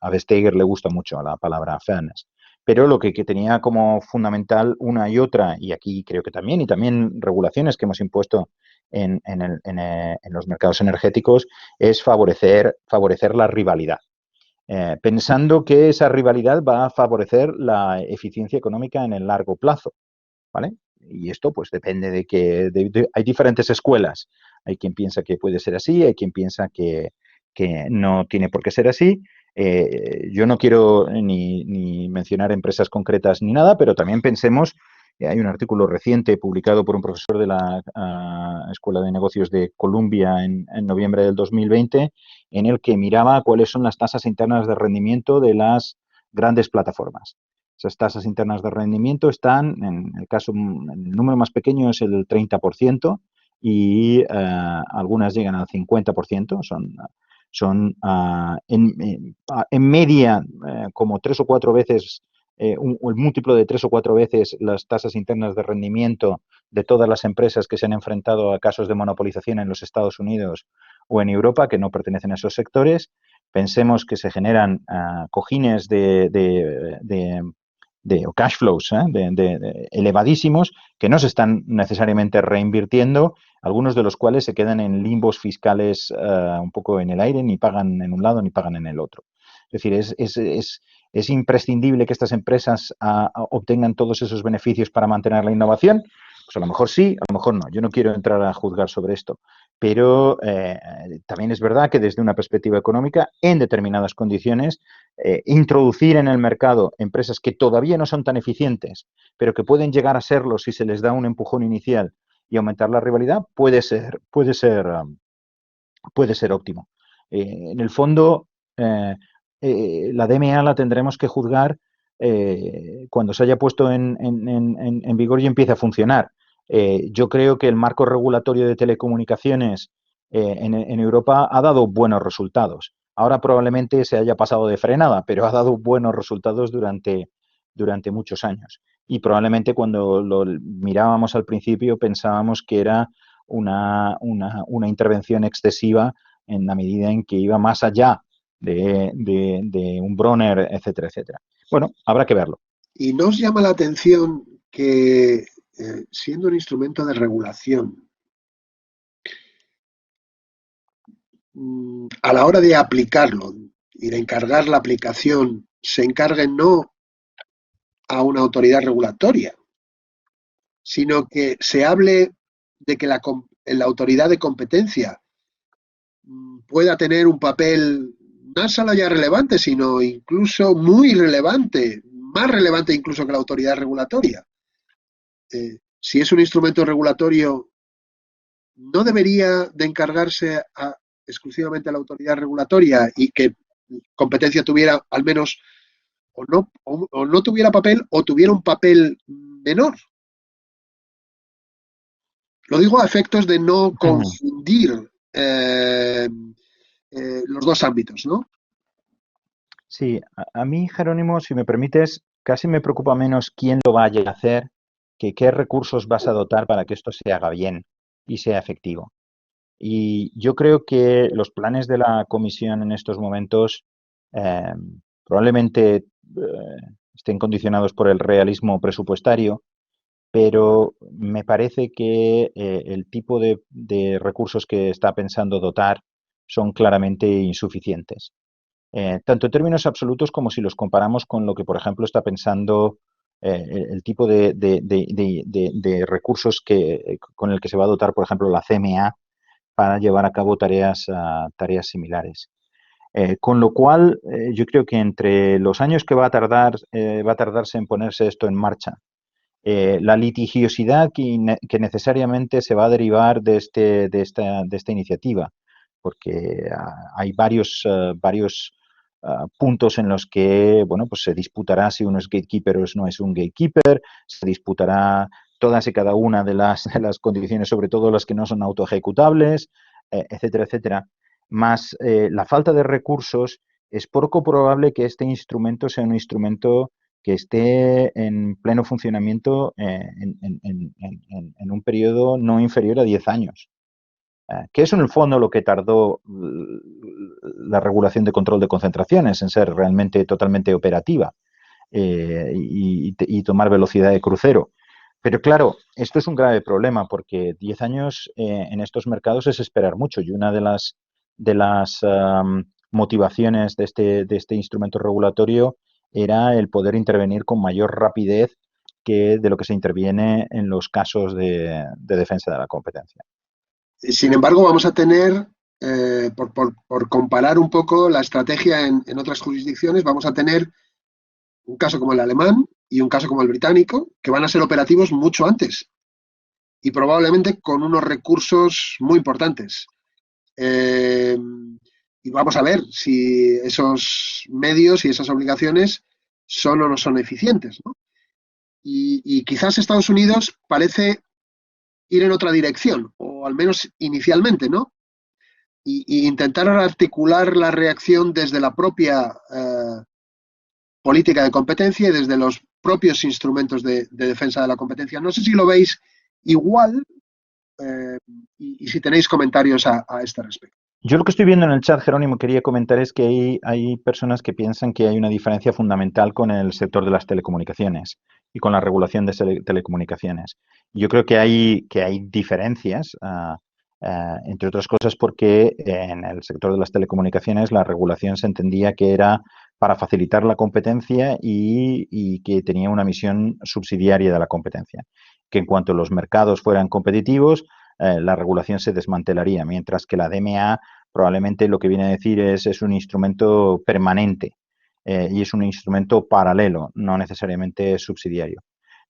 A Vestager le gusta mucho la palabra fairness, pero lo que tenía como fundamental una y otra, y aquí creo que también, y también regulaciones que hemos impuesto en los mercados energéticos, es favorecer la rivalidad, pensando que esa rivalidad va a favorecer la eficiencia económica en el largo plazo, ¿vale? Y esto pues depende de que hay diferentes escuelas. Hay quien piensa que puede ser así, hay quien piensa que no tiene por qué ser así. Yo no quiero ni mencionar empresas concretas ni nada, pero también pensemos, hay un artículo reciente publicado por un profesor de la Escuela de Negocios de Columbia en noviembre del 2020, en el que miraba cuáles son las tasas internas de rendimiento de las grandes plataformas. Esas tasas internas de rendimiento están, en el número más pequeño es el 30% y algunas llegan al 50%, son en media como 3 o 4 veces, el múltiplo de 3 o 4 veces las tasas internas de rendimiento de todas las empresas que se han enfrentado a casos de monopolización en los Estados Unidos o en Europa, que no pertenecen a esos sectores. Pensemos que se generan cojines o cash flows elevadísimos que no se están necesariamente reinvirtiendo, algunos de los cuales se quedan en limbos fiscales un poco en el aire, ni pagan en un lado ni pagan en el otro. Es decir, es imprescindible que estas empresas obtengan todos esos beneficios para mantener la innovación. Pues a lo mejor sí, a lo mejor no. Yo no quiero entrar a juzgar sobre esto, pero también es verdad que desde una perspectiva económica, en determinadas condiciones, introducir en el mercado empresas que todavía no son tan eficientes, pero que pueden llegar a serlo si se les da un empujón inicial y aumentar la rivalidad, puede ser óptimo. En el fondo, la DMA la tendremos que juzgar cuando se haya puesto en vigor y empiece a funcionar. Yo creo que el marco regulatorio de telecomunicaciones en Europa ha dado buenos resultados. Ahora probablemente se haya pasado de frenada, pero ha dado buenos resultados durante muchos años. Y probablemente cuando lo mirábamos al principio pensábamos que era una intervención excesiva en la medida en que iba más allá de un Bronner, etcétera, etcétera. Bueno, habrá que verlo. ¿Y nos llama la atención que, siendo un instrumento de regulación, a la hora de aplicarlo y de encargar la aplicación, se encargue no a una autoridad regulatoria, sino que se hable de que la autoridad de competencia pueda tener un papel no solo ya relevante, sino incluso muy relevante, más relevante incluso que la autoridad regulatoria. Si es un instrumento regulatorio, ¿no debería de encargarse exclusivamente a la autoridad regulatoria y que competencia tuviera al menos o no tuviera papel o tuviera un papel menor? Lo digo a efectos de no confundir los dos ámbitos, ¿no? Sí, a mí, Jerónimo, si me permites, casi me preocupa menos quién lo vaya a hacer que qué recursos vas a dotar para que esto se haga bien y sea efectivo. Y yo creo que los planes de la Comisión en estos momentos eh, probablemente estén condicionados por el realismo presupuestario, pero me parece que el tipo de recursos que está pensando dotar son claramente insuficientes. Tanto en términos absolutos como si los comparamos con lo que, por ejemplo, está pensando el tipo de recursos con el que se va a dotar, por ejemplo, la CMA para llevar a cabo tareas similares. Con lo cual, yo creo que entre los años que va a tardarse en ponerse esto en marcha, la litigiosidad que necesariamente se va a derivar de esta iniciativa, porque hay varios puntos en los que, bueno, pues se disputará si uno es gatekeeper o no es un gatekeeper, se disputará todas y cada una de las condiciones, sobre todo las que no son autoejecutables, etcétera, etcétera. Más la falta de recursos, es poco probable que este instrumento sea un instrumento que esté en pleno funcionamiento en un periodo no inferior a 10 años. Que es en el fondo lo que tardó la regulación de control de concentraciones en ser realmente totalmente operativa y tomar velocidad de crucero. Pero claro, esto es un grave problema porque 10 años en estos mercados es esperar mucho y una de las motivaciones de este instrumento regulatorio era el poder intervenir con mayor rapidez que de lo que se interviene en los casos de defensa de la competencia. Sin embargo, vamos a tener, por comparar un poco la estrategia en otras jurisdicciones, vamos a tener un caso como el alemán y un caso como el británico, que van a ser operativos mucho antes y probablemente con unos recursos muy importantes. Y vamos a ver si esos medios y esas obligaciones son o no son eficientes, ¿no? Y quizás Estados Unidos parece ir en otra dirección, o al menos inicialmente, ¿no? Y intentar articular la reacción desde la propia política de competencia y desde los propios instrumentos de defensa de la competencia. No sé si lo veis igual y si tenéis comentarios a este respecto. Yo lo que estoy viendo en el chat, Jerónimo, quería comentar es que hay personas que piensan que hay una diferencia fundamental con el sector de las telecomunicaciones y con la regulación de telecomunicaciones. Yo creo que hay diferencias, entre otras cosas porque en el sector de las telecomunicaciones la regulación se entendía que era para facilitar la competencia y que tenía una misión subsidiaria de la competencia, que en cuanto los mercados fueran competitivos, la regulación se desmantelaría, mientras que la DMA probablemente lo que viene a decir es un instrumento permanente y es un instrumento paralelo, no necesariamente subsidiario.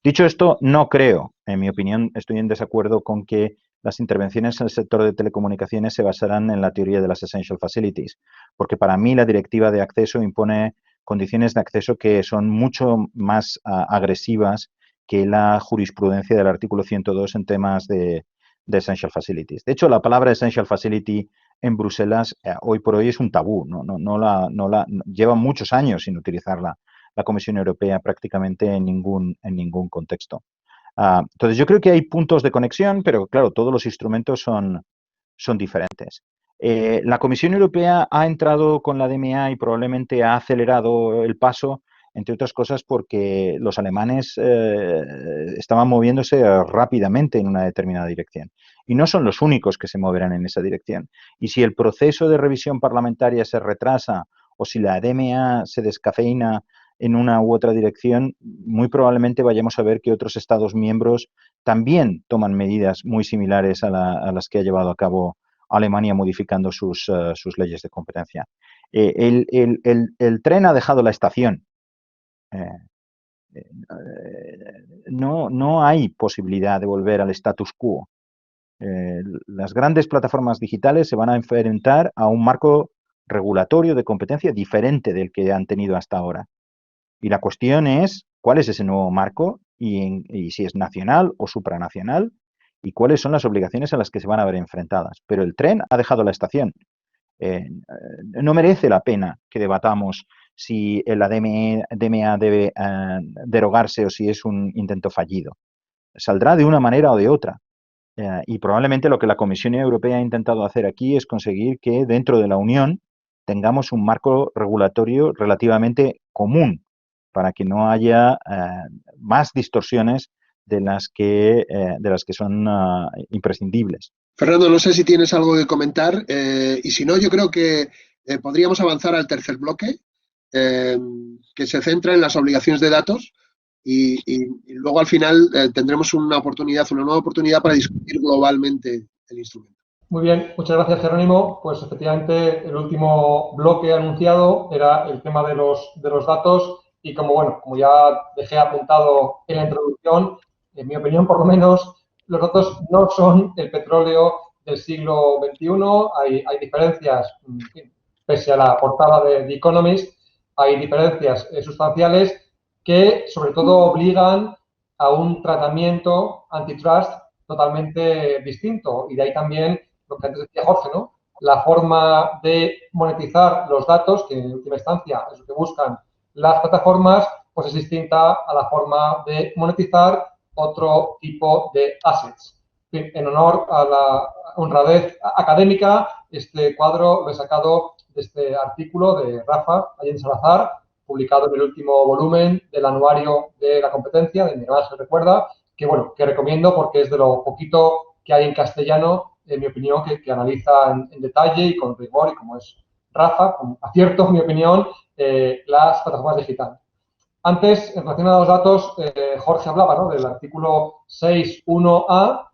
Dicho esto, no creo, en mi opinión, estoy en desacuerdo con que las intervenciones en el sector de telecomunicaciones se basarán en la teoría de las Essential Facilities, porque para mí la directiva de acceso impone condiciones de acceso que son mucho más agresivas que la jurisprudencia del artículo 102 en temas de Essential Facilities. De hecho, la palabra Essential Facility en Bruselas hoy por hoy es un tabú, lleva muchos años sin utilizarla la Comisión Europea prácticamente en ningún contexto. Entonces, yo creo que hay puntos de conexión, pero claro, todos los instrumentos son diferentes. La Comisión Europea ha entrado con la DMA y probablemente ha acelerado el paso, entre otras cosas porque los alemanes estaban moviéndose rápidamente en una determinada dirección. Y no son los únicos que se moverán en esa dirección. Y si el proceso de revisión parlamentaria se retrasa o si la DMA se descafeína en una u otra dirección, muy probablemente vayamos a ver que otros Estados miembros también toman medidas muy similares a las que ha llevado a cabo Alemania modificando sus leyes de competencia. El tren ha dejado la estación. No hay posibilidad de volver al status quo. Las grandes plataformas digitales se van a enfrentar a un marco regulatorio de competencia diferente del que han tenido hasta ahora. Y la cuestión es cuál es ese nuevo marco y si es nacional o supranacional y cuáles son las obligaciones a las que se van a ver enfrentadas. Pero el tren ha dejado la estación. No merece la pena que debatamos si la DMA debe derogarse o si es un intento fallido. Saldrá de una manera o de otra. Y probablemente lo que la Comisión Europea ha intentado hacer aquí es conseguir que dentro de la Unión tengamos un marco regulatorio relativamente común para que no haya más distorsiones de las que son imprescindibles. Fernando, no sé si tienes algo que comentar y si no, yo creo que podríamos avanzar al tercer bloque que se centra en las obligaciones de datos y luego al final tendremos una nueva oportunidad para discutir globalmente el instrumento. Muy bien, muchas gracias, Jerónimo. Pues efectivamente el último bloque anunciado era el tema de los datos y como ya dejé apuntado en la introducción, en mi opinión por lo menos, los datos no son el petróleo del siglo XXI. Hay diferencias, pese a la portada de The Economist, hay diferencias sustanciales que sobre todo obligan a un tratamiento antitrust totalmente distinto. Y de ahí también lo que antes decía Jorge, ¿no? La forma de monetizar los datos, que en última instancia es lo que buscan las plataformas, pues es distinta a la forma de monetizar otro tipo de assets. En honor a la honradez académica, este cuadro lo he sacado de este artículo de Rafa Allende Salazar, publicado en el último volumen del Anuario de la Competencia, de Miguel Ángel Recuerda, que recomiendo porque es de lo poquito que hay en castellano, en mi opinión, que analiza en detalle y con rigor, y como es Rafa, con acierto, en mi opinión, las plataformas digitales. Antes, en relación a los datos, Jorge hablaba, ¿no?, del artículo 6.1a.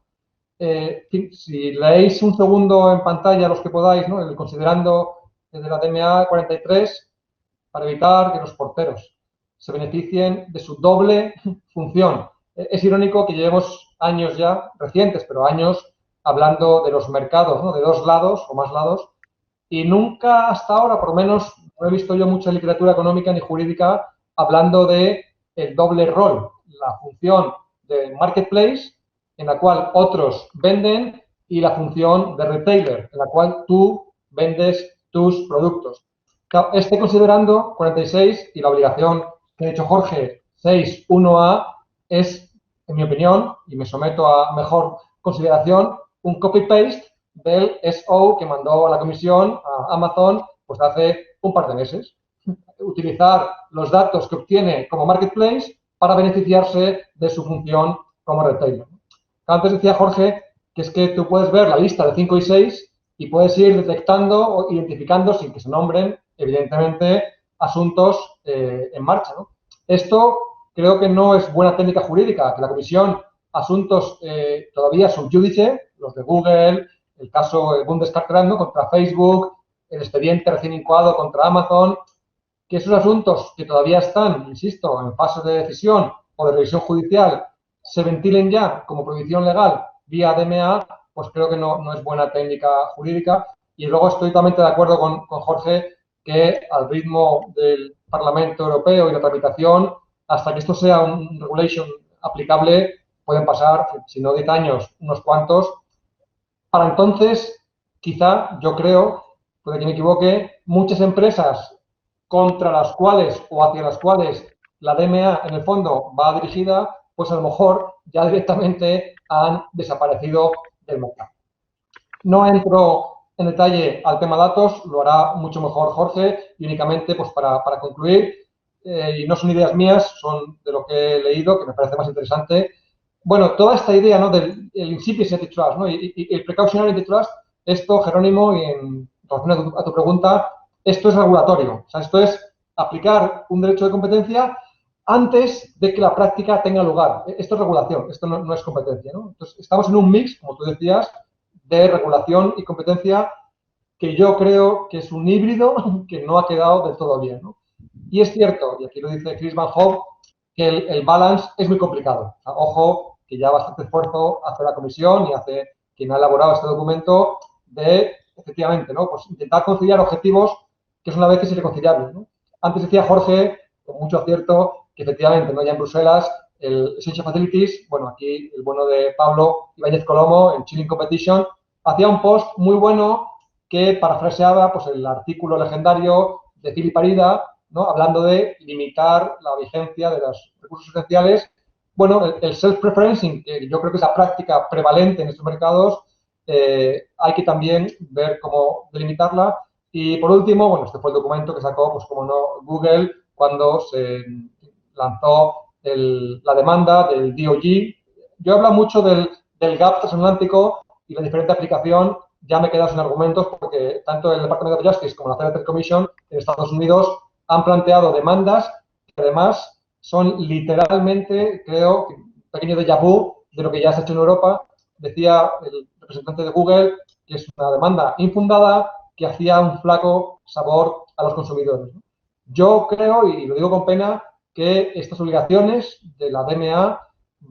Si leéis un segundo en pantalla, los que podáis, ¿no?, el considerando de la DMA 43, para evitar que los porteros se beneficien de su doble función. Es irónico que llevemos años ya, recientes, pero años, hablando de los mercados, ¿no?, de dos lados o más lados, y nunca hasta ahora, por lo menos, no he visto yo mucha literatura económica ni jurídica hablando de el doble rol, la función de marketplace, en la cual otros venden, y la función de retailer, en la cual tú vendes tus productos. Este considerando 46 y la obligación que ha dicho Jorge, 6.1a, es, en mi opinión, y me someto a mejor consideración, un copy-paste del SO que mandó a la comisión, a Amazon, pues hace un par de meses. Utilizar los datos que obtiene como marketplace para beneficiarse de su función como retailer. Antes decía Jorge que es que tú puedes ver la lista de 5 y 6 y puedes ir detectando o identificando, sin que se nombren, evidentemente, asuntos en marcha, ¿no? Esto creo que no es buena técnica jurídica, que la comisión, asuntos todavía sub judice, los de Google, el caso Bundeskartellamt, ¿no?, contra Facebook, el expediente recién incoado contra Amazon, que esos asuntos que todavía están, insisto, en fase de decisión o de revisión judicial, se ventilen ya como prohibición legal vía DMA, pues creo que no es buena técnica jurídica. Y luego estoy totalmente de acuerdo con Jorge que al ritmo del Parlamento Europeo y la tramitación, hasta que esto sea un regulation aplicable, pueden pasar, si no 10 años, unos cuantos. Para entonces, quizá, yo creo, puede que me equivoque, muchas empresas contra las cuales o hacia las cuales la DMA en el fondo va dirigida, pues a lo mejor ya directamente han desaparecido del mercado. No entro en detalle al tema datos, lo hará mucho mejor Jorge, y únicamente pues para concluir, y no son ideas mías, son de lo que he leído, que me parece más interesante. Bueno, toda esta idea, ¿no?, del incipient antitrust, ¿no?, y el precautionary antitrust, esto, Jerónimo, y en relación a tu pregunta, esto es regulatorio. O sea, esto es aplicar un derecho de competencia antes de que la práctica tenga lugar. Esto es regulación, esto no es competencia, ¿no? Entonces, estamos en un mix, como tú decías, de regulación y competencia que yo creo que es un híbrido que no ha quedado del todo bien, ¿no? Y es cierto, y aquí lo dice Chris Van Hoff, que el balance es muy complicado. O sea, ojo, que ya bastante esfuerzo hace la comisión y hace quien ha elaborado este documento de, efectivamente, ¿no? Pues intentar conciliar objetivos que son a veces irreconciliables, ¿no? Antes decía Jorge, con mucho acierto, que efectivamente, ¿no? Ya en Bruselas, el Essential Facilities, bueno, aquí el bueno de Pablo Ibáñez Colomo, en Chilling Competition, hacía un post muy bueno que parafraseaba pues, el artículo legendario de Philip Arida, ¿no? Hablando de limitar la vigencia de los recursos esenciales. Bueno, el self-preferencing, que yo creo que es la práctica prevalente en estos mercados, hay que también ver cómo delimitarla. Y por último, bueno, este fue el documento que sacó, pues como no, Google cuando se lanzó la demanda del DOJ. Yo hablo mucho del gap transatlántico y la diferente aplicación. Ya me he quedado sin argumentos porque tanto el Department of Justice como la Federal Commission en Estados Unidos han planteado demandas que además son literalmente, creo, un pequeño déjà vu de lo que ya se ha hecho en Europa. Decía el representante de Google que es una demanda infundada que hacía un flaco sabor a los consumidores. Yo creo, y lo digo con pena, que estas obligaciones de la DMA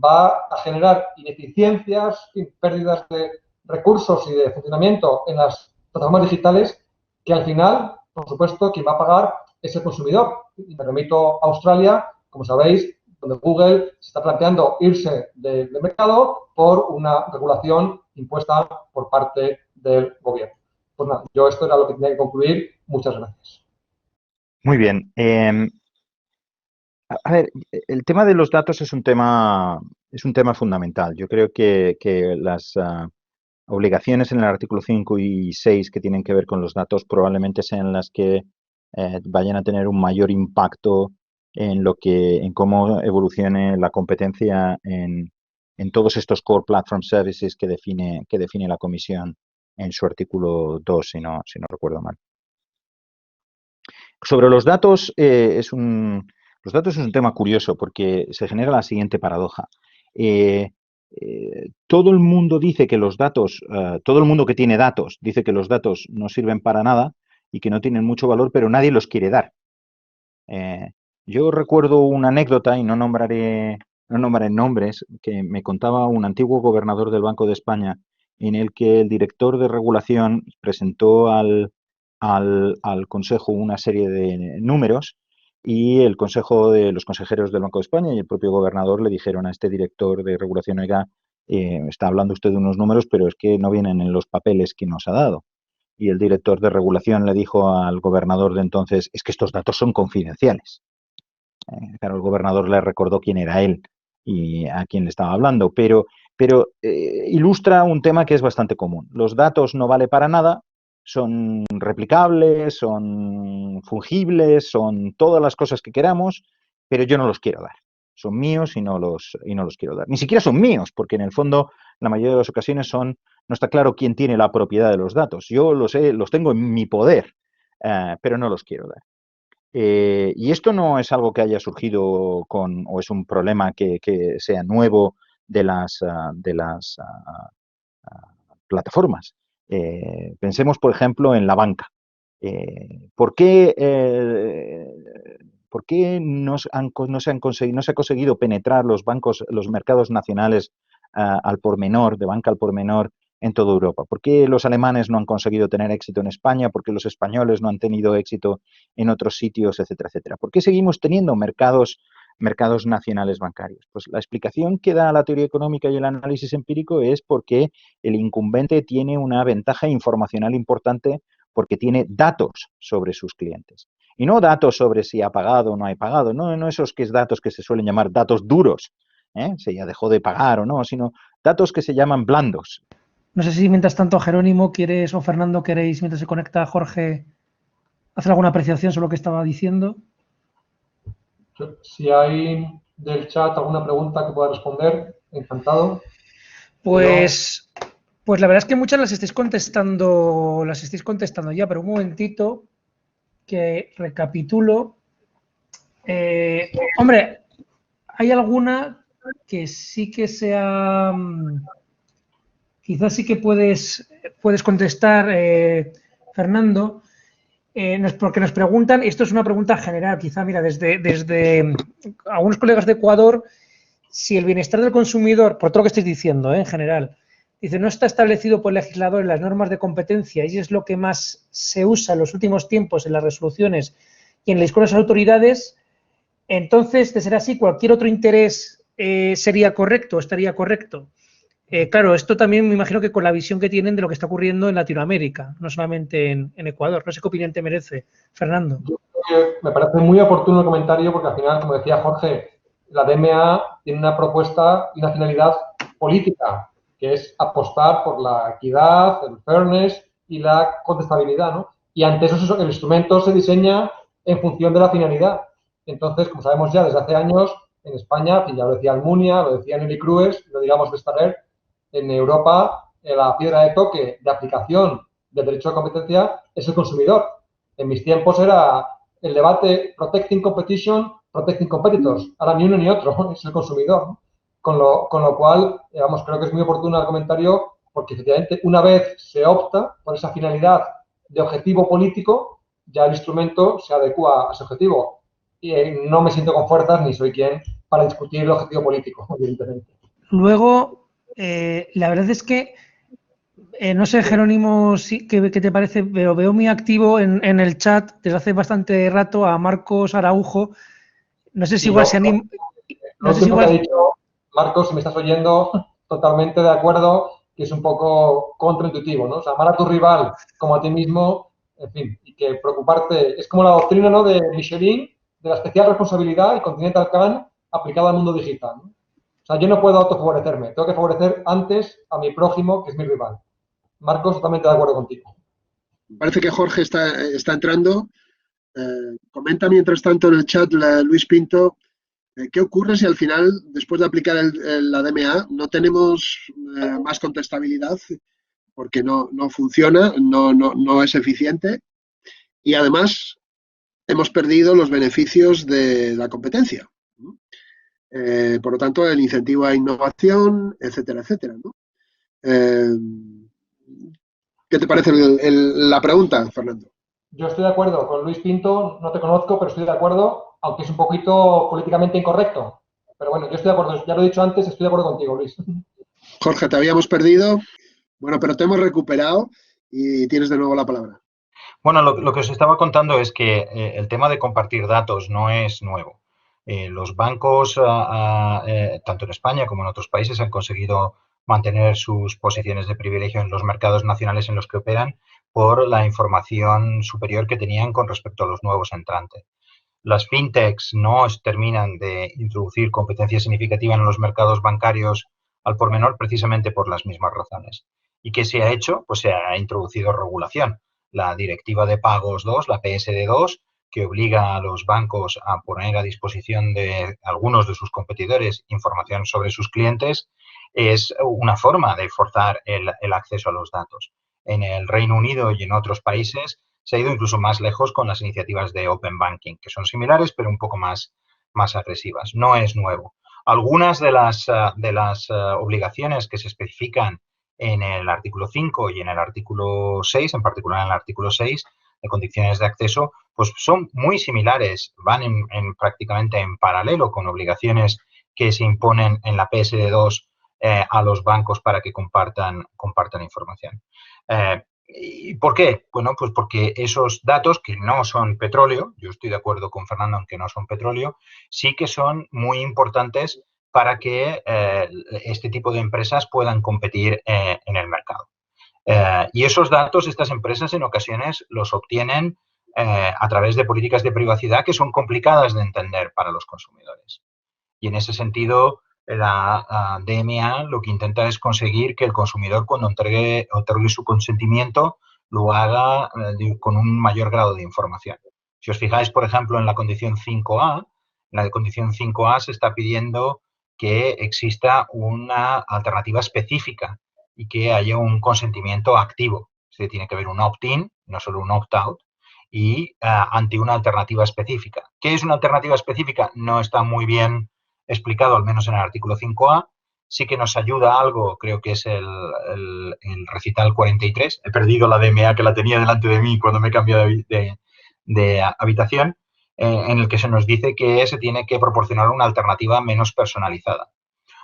va a generar ineficiencias y pérdidas de recursos y de funcionamiento en las plataformas digitales que al final, por supuesto, quien va a pagar es el consumidor. Y me remito a Australia, como sabéis, donde Google se está planteando irse del mercado por una regulación impuesta por parte del gobierno. Pues nada, yo esto era lo que tenía que concluir. Muchas gracias. Muy bien. A ver, el tema de los datos es un tema fundamental. Yo creo que las obligaciones en el artículo 5 y 6 que tienen que ver con los datos probablemente sean las que vayan a tener un mayor impacto en cómo evolucione la competencia en todos estos core platform services que define la comisión en su artículo 2, si no recuerdo mal. Sobre los datos, los datos es un tema curioso porque se genera la siguiente paradoja. Todo el mundo dice que los datos, todo el mundo que tiene datos dice que los datos no sirven para nada y que no tienen mucho valor, pero nadie los quiere dar. Yo recuerdo una anécdota, y no nombraré nombres, que me contaba un antiguo gobernador del Banco de España, en el que el director de regulación presentó al Consejo una serie de números y el Consejo de los consejeros del Banco de España y el propio gobernador le dijeron a este director de regulación: oiga, está hablando usted de unos números, pero es que no vienen en los papeles que nos ha dado. Y el director de regulación le dijo al gobernador de entonces: es que estos datos son confidenciales. Claro, el gobernador le recordó quién era él y a quién le estaba hablando, pero ilustra un tema que es bastante común. Los datos no vale para nada, son replicables, son fungibles, son todas las cosas que queramos, pero yo no los quiero dar. Son míos y no los quiero dar. Ni siquiera son míos, porque en el fondo, la mayoría de las ocasiones no está claro quién tiene la propiedad de los datos. Yo los tengo en mi poder, pero no los quiero dar. Y esto no es algo que haya surgido o es un problema que sea nuevo de las plataformas. Pensemos, por ejemplo, en la banca. ¿Por qué no se ha conseguido penetrar los mercados nacionales al por menor, de banca al por menor, en toda Europa? ¿Por qué los alemanes no han conseguido tener éxito en España? ¿Por qué los españoles no han tenido éxito en otros sitios, etcétera, etcétera? ¿Por qué seguimos teniendo mercados nacionales bancarios? Pues la explicación que da la teoría económica y el análisis empírico es porque el incumbente tiene una ventaja informacional importante porque tiene datos sobre sus clientes. Y no datos sobre si ha pagado o no ha pagado, no esos datos que se suelen llamar datos duros, si ya dejó de pagar o no, sino datos que se llaman blandos. No sé si mientras tanto Jerónimo quieres o Fernando queréis, mientras se conecta Jorge, hacer alguna apreciación sobre lo que estaba diciendo. Si hay del chat alguna pregunta que pueda responder, encantado. Pues la verdad es que muchas las estáis contestando ya, pero un momentito que recapitulo Hombre, hay alguna que sí que sea... quizás sí que puedes contestar, Fernando, porque nos preguntan, y esto es una pregunta general, quizá, mira, desde algunos colegas de Ecuador, si el bienestar del consumidor, por todo lo que estáis diciendo, en general, dice, no está establecido por el legislador en las normas de competencia y es lo que más se usa en los últimos tiempos en las resoluciones y en el discurso de las autoridades, entonces, de ser así, cualquier otro interés sería correcto, estaría correcto. Claro, esto también me imagino que con la visión que tienen de lo que está ocurriendo en Latinoamérica, no solamente en Ecuador. No sé qué opinión te merece, Fernando. Yo creo que me parece muy oportuno el comentario porque al final, como decía Jorge, la DMA tiene una propuesta y una finalidad política, que es apostar por la equidad, el fairness y la contestabilidad, ¿no? Y ante eso el instrumento se diseña en función de la finalidad. Entonces, como sabemos ya desde hace años, en España, ya lo decía Almunia, lo decía Nelly Cruz, lo digamos Vestager, en Europa la piedra de toque de aplicación del derecho de competencia es el consumidor. En mis tiempos era el debate protecting competition, protecting competitors. Ahora ni uno ni otro, es el consumidor, ¿no? Con lo cual, vamos, creo que es muy oportuno el comentario porque efectivamente una vez se opta por esa finalidad de objetivo político, ya el instrumento se adecua a ese objetivo. Y no me siento con fuerzas ni soy quien para discutir el objetivo político, evidentemente. Luego, la verdad es que no sé, Jerónimo, ¿qué te parece? Pero veo muy activo en el chat desde hace bastante rato a Marcos Araujo. No sé si igual se anima. No sé si igual... ha dicho, Marcos, si me estás oyendo, totalmente de acuerdo, que es un poco contraintuitivo, ¿no? O sea, amar a tu rival como a ti mismo, en fin, y que preocuparte. Es como la doctrina, ¿no?, de Michelin, de la especial responsabilidad y Continental Can aplicada al mundo digital, ¿no? O sea, yo no puedo autofavorecerme, tengo que favorecer antes a mi prójimo, que es mi rival. Marcos, totalmente de acuerdo contigo. Parece que Jorge está entrando. Comenta mientras tanto en el chat Luis Pinto, ¿qué ocurre si al final, después de aplicar la DMA, no tenemos más contestabilidad porque no funciona, no es eficiente y además hemos perdido los beneficios de la competencia? Por lo tanto, el incentivo a innovación, etcétera, etcétera, ¿no? ¿Qué te parece la pregunta, Fernando? Yo estoy de acuerdo con Luis Pinto, no te conozco, pero estoy de acuerdo, aunque es un poquito políticamente incorrecto. Pero bueno, yo estoy de acuerdo, ya lo he dicho antes, estoy de acuerdo contigo, Luis. Jorge, te habíamos perdido, bueno, pero te hemos recuperado y tienes de nuevo la palabra. Bueno, lo que os estaba contando es que el tema de compartir datos no es nuevo. Los bancos, tanto en España como en otros países, han conseguido mantener sus posiciones de privilegio en los mercados nacionales en los que operan por la información superior que tenían con respecto a los nuevos entrantes. Las fintechs no terminan de introducir competencia significativa en los mercados bancarios al por menor precisamente por las mismas razones. ¿Y qué se ha hecho? Pues se ha introducido regulación. La Directiva de Pagos 2, la PSD2, que obliga a los bancos a poner a disposición de algunos de sus competidores información sobre sus clientes, es una forma de forzar el acceso a los datos. En el Reino Unido y en otros países se ha ido incluso más lejos con las iniciativas de Open Banking, que son similares pero un poco más agresivas. No es nuevo. Algunas de las obligaciones que se especifican en el artículo 5 y en el artículo 6, en particular en el artículo 6, de condiciones de acceso, pues son muy similares, van prácticamente en paralelo con obligaciones que se imponen en la PSD2 a los bancos para que compartan información. ¿Y por qué? Bueno, pues porque esos datos que no son petróleo, yo estoy de acuerdo con Fernando en que no son petróleo, sí que son muy importantes para que este tipo de empresas puedan competir en el mercado. Y esos datos, estas empresas en ocasiones los obtienen a través de políticas de privacidad que son complicadas de entender para los consumidores. Y en ese sentido, la DMA lo que intenta es conseguir que el consumidor, cuando otorgue su consentimiento, lo haga con un mayor grado de información. Si os fijáis, por ejemplo, en la condición 5A, en la condición 5A se está pidiendo que exista una alternativa específica y que haya un consentimiento activo. Es decir, tiene que haber un opt-in, no solo un opt-out, y ante una alternativa específica. ¿Qué es una alternativa específica? No está muy bien explicado, al menos en el artículo 5A. Sí que nos ayuda algo, creo que es el recital 43. He perdido la DMA que la tenía delante de mí cuando me he cambiado de habitación, en el que se nos dice que se tiene que proporcionar una alternativa menos personalizada.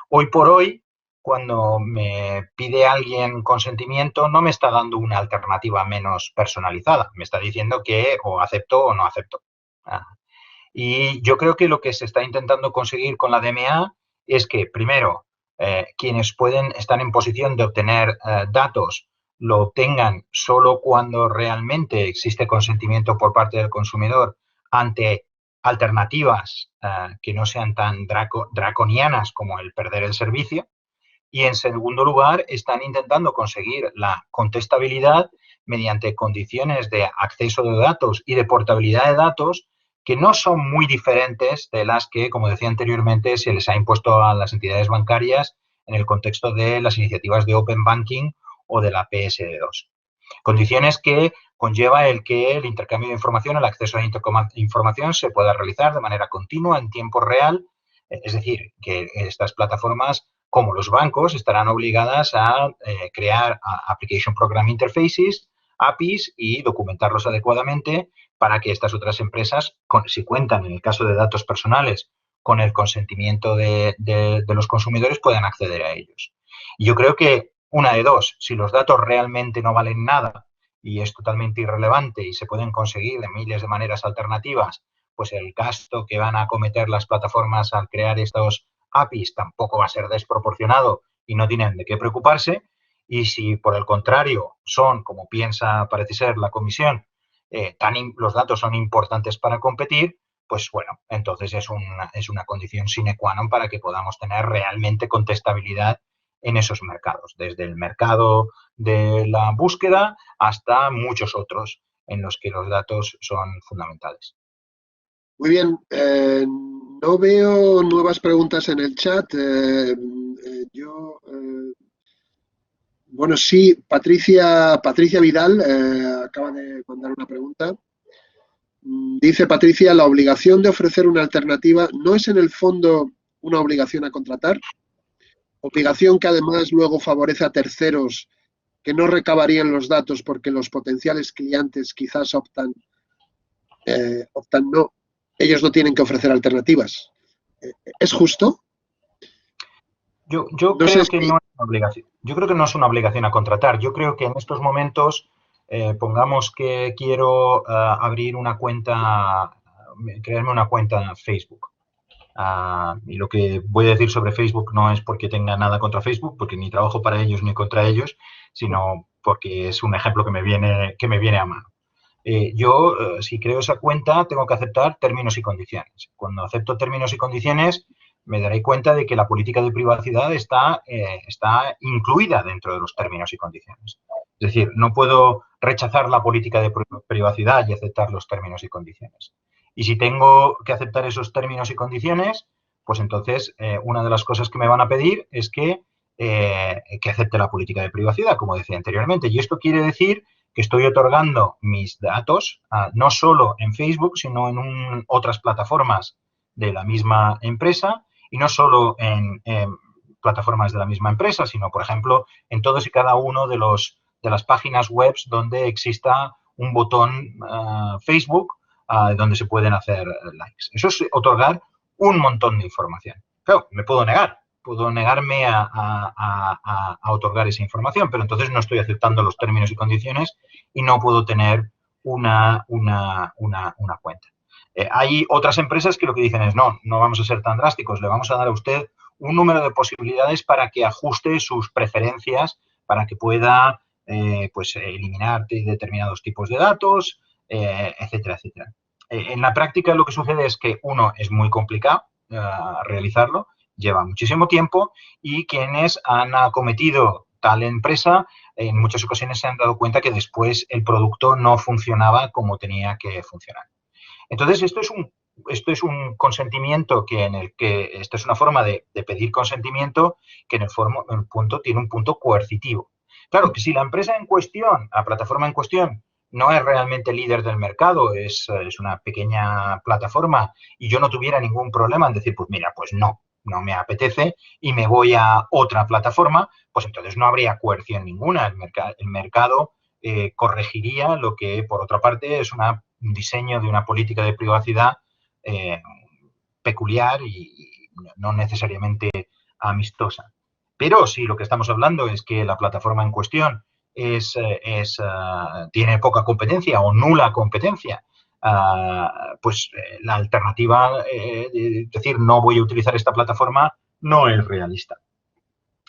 Hoy por hoy, cuando me pide alguien consentimiento, no me está dando una alternativa menos personalizada. Me está diciendo que o acepto o no acepto. Y yo creo que lo que se está intentando conseguir con la DMA es que, primero, quienes están en posición de obtener datos lo obtengan solo cuando realmente existe consentimiento por parte del consumidor ante alternativas que no sean tan draconianas como el perder el servicio. Y, en segundo lugar, están intentando conseguir la contestabilidad mediante condiciones de acceso de datos y de portabilidad de datos que no son muy diferentes de las que, como decía anteriormente, se les ha impuesto a las entidades bancarias en el contexto de las iniciativas de Open Banking o de la PSD2. Condiciones que conlleva el que el intercambio de información, el acceso a la información se pueda realizar de manera continua, en tiempo real, es decir, que estas plataformas, como los bancos, estarán obligadas a crear Application Program Interfaces, APIs, y documentarlos adecuadamente para que estas otras empresas, si cuentan, en el caso de datos personales, con el consentimiento de los consumidores, puedan acceder a ellos. Y yo creo que una de dos: si los datos realmente no valen nada y es totalmente irrelevante y se pueden conseguir de miles de maneras alternativas, pues el gasto que van a acometer las plataformas al crear estos APIs tampoco va a ser desproporcionado y no tienen de qué preocuparse. Y si, por el contrario, son, como parece ser la Comisión, los datos son importantes para competir, pues bueno, entonces es una condición sine qua non para que podamos tener realmente contestabilidad en esos mercados, desde el mercado de la búsqueda hasta muchos otros en los que los datos son fundamentales. Muy bien. No veo nuevas preguntas en el chat. Bueno, sí, Patricia Vidal acaba de mandar una pregunta. Dice Patricia: la obligación de ofrecer una alternativa no es en el fondo una obligación a contratar, obligación que además luego favorece a terceros que no recabarían los datos porque los potenciales clientes quizás optan no, ellos no tienen que ofrecer alternativas. ¿Es justo? Yo creo que no es una obligación. Yo creo que no es una obligación a contratar. Yo creo que en estos momentos, pongamos que quiero abrir una cuenta, crearme una cuenta en Facebook. Y lo que voy a decir sobre Facebook no es porque tenga nada contra Facebook, porque ni trabajo para ellos ni contra ellos, sino porque es un ejemplo que me viene a mano. Si creo esa cuenta, tengo que aceptar términos y condiciones. Cuando acepto términos y condiciones, me daré cuenta de que la política de privacidad está incluida dentro de los términos y condiciones. Es decir, no puedo rechazar la política de privacidad y aceptar los términos y condiciones. Y si tengo que aceptar esos términos y condiciones, pues entonces una de las cosas que me van a pedir es que acepte la política de privacidad, como decía anteriormente. Y esto quiere decir que estoy otorgando mis datos no solo en Facebook, sino en otras plataformas de la misma empresa, y no solo en plataformas de la misma empresa, sino, por ejemplo, en todos y cada uno de las páginas web donde exista un botón Facebook donde se pueden hacer likes. Eso es otorgar un montón de información. Claro, me puedo negarme a otorgar esa información, pero entonces no estoy aceptando los términos y condiciones y no puedo tener una cuenta. Hay otras empresas que lo que dicen es: no vamos a ser tan drásticos, le vamos a dar a usted un número de posibilidades para que ajuste sus preferencias, para que pueda eliminar determinados tipos de datos, etcétera, etcétera. En la práctica lo que sucede es que, uno, es muy complicado realizarlo, lleva muchísimo tiempo, y quienes han acometido tal empresa en muchas ocasiones se han dado cuenta que después el producto no funcionaba como tenía que funcionar. Entonces, esto es un consentimiento esto es una forma de pedir consentimiento que tiene un punto coercitivo. Claro que si la empresa en cuestión, la plataforma en cuestión, no es realmente líder del mercado, es una pequeña plataforma y yo no tuviera ningún problema en decir, pues mira, pues no me apetece y me voy a otra plataforma, pues entonces no habría coerción ninguna. El mercado corregiría lo que, por otra parte, es un diseño de una política de privacidad peculiar y no necesariamente amistosa. Pero si lo que estamos hablando es que la plataforma en cuestión tiene poca competencia o nula competencia, pues la alternativa, es decir, no voy a utilizar esta plataforma, no es realista.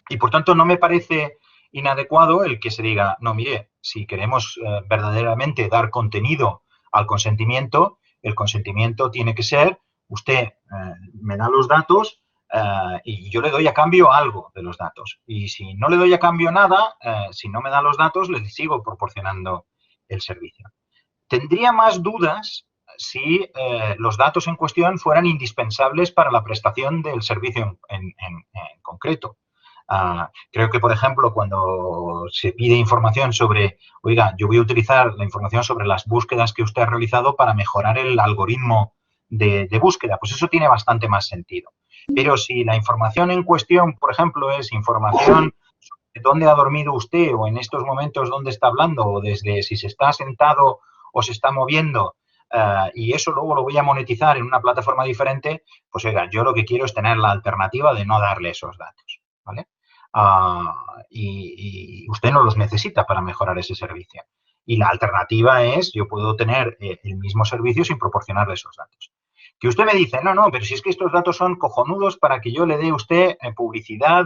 Y por tanto no me parece inadecuado el que se diga, no, mire, si queremos verdaderamente dar contenido al consentimiento, el consentimiento tiene que ser, usted me da los datos y yo le doy a cambio algo de los datos. Y si no le doy a cambio nada, si no me da los datos, le sigo proporcionando el servicio. Tendría más dudas si los datos en cuestión fueran indispensables para la prestación del servicio en concreto. Creo que, por ejemplo, cuando se pide información sobre, oiga, yo voy a utilizar la información sobre las búsquedas que usted ha realizado para mejorar el algoritmo de búsqueda, pues eso tiene bastante más sentido. Pero si la información en cuestión, por ejemplo, es información de dónde ha dormido usted o en estos momentos dónde está hablando o desde si se está sentado o se está moviendo y eso luego lo voy a monetizar en una plataforma diferente, pues oiga, yo lo que quiero es tener la alternativa de no darle esos datos, ¿vale? Y usted no los necesita para mejorar ese servicio. Y la alternativa es, yo puedo tener el mismo servicio sin proporcionarle esos datos. Que usted me dice, no, pero si es que estos datos son cojonudos para que yo le dé a usted publicidad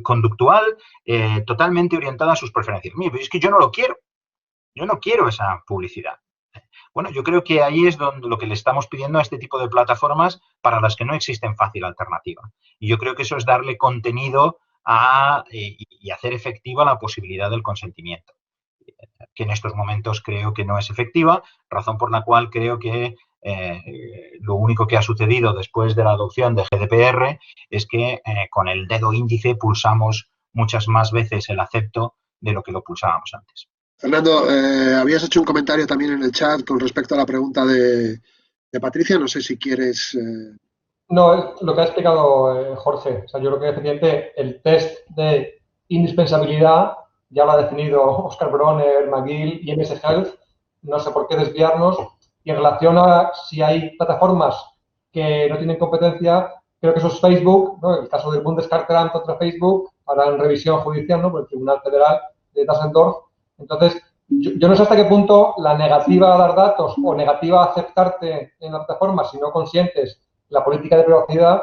conductual totalmente orientada a sus preferencias. Mire, pero es que yo no lo quiero. Yo no quiero esa publicidad. Bueno, yo creo que ahí es donde lo que le estamos pidiendo a este tipo de plataformas para las que no existen fácil alternativa. Y yo creo que eso es darle contenido y hacer efectiva la posibilidad del consentimiento, que en estos momentos creo que no es efectiva, razón por la cual creo que lo único que ha sucedido después de la adopción de GDPR es que con el dedo índice pulsamos muchas más veces el acepto de lo que lo pulsábamos antes. Fernando, habías hecho un comentario también en el chat con respecto a la pregunta de Patricia. No sé si quieres... No, lo que ha explicado Jorge. O sea, yo creo que efectivamente el test de indispensabilidad ya lo ha definido Oscar Bronner, McGill y MS Health. No sé por qué desviarnos. Y en relación a si hay plataformas que no tienen competencia, creo que eso es Facebook, ¿no? En el caso del Bundeskartelamt contra Facebook, ahora en revisión judicial, ¿no? Por el Tribunal Federal de Düsseldorf. Entonces, yo no sé hasta qué punto la negativa a dar datos o negativa a aceptarte en la plataforma si no consientes la política de privacidad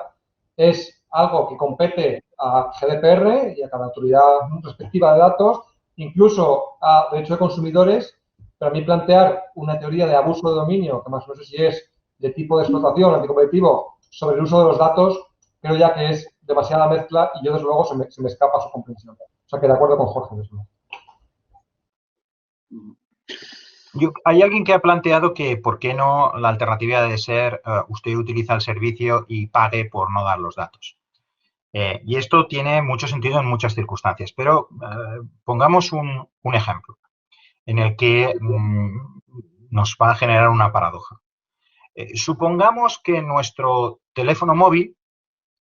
es algo que compete a GDPR y a cada autoridad respectiva de datos, incluso a derecho de consumidores. Para mí plantear una teoría de abuso de dominio, que más no sé si es de tipo de explotación, anticompetitivo, sobre el uso de los datos, creo ya que es demasiada mezcla y yo desde luego se me escapa su comprensión. O sea que de acuerdo con Jorge, desde luego. Hay alguien que ha planteado que por qué no la alternativa debe ser usted utiliza el servicio y pague por no dar los datos. Y esto tiene mucho sentido en muchas circunstancias, pero pongamos un ejemplo en el que nos va a generar una paradoja. Supongamos que nuestro teléfono móvil,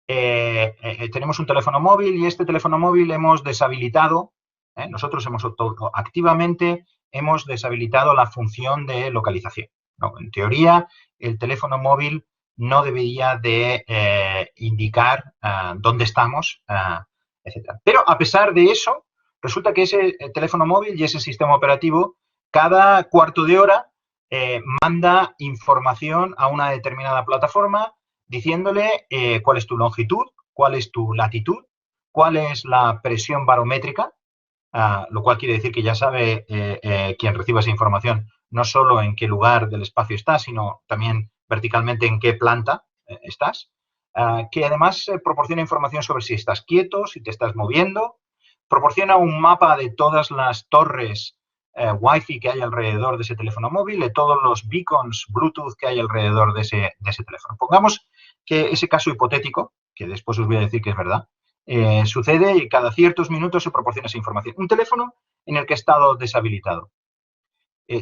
tenemos un teléfono móvil y este teléfono móvil hemos deshabilitado, nosotros activamente hemos deshabilitado la función de localización. ¿No? En teoría, el teléfono móvil no debería de indicar dónde estamos, etc. Pero a pesar de eso, resulta que ese teléfono móvil y ese sistema operativo cada cuarto de hora manda información a una determinada plataforma diciéndole cuál es tu longitud, cuál es tu latitud, cuál es la presión barométrica, lo cual quiere decir que ya sabe quien reciba esa información no solo en qué lugar del espacio estás, sino también verticalmente en qué planta estás, que además proporciona información sobre si estás quieto, si te estás moviendo, proporciona un mapa de todas las torres Wi-Fi que hay alrededor de ese teléfono móvil, de todos los beacons Bluetooth que hay alrededor de ese teléfono. Pongamos que ese caso hipotético, que después os voy a decir que es verdad, sucede y cada ciertos minutos se proporciona esa información. Un teléfono en el que he estado deshabilitado.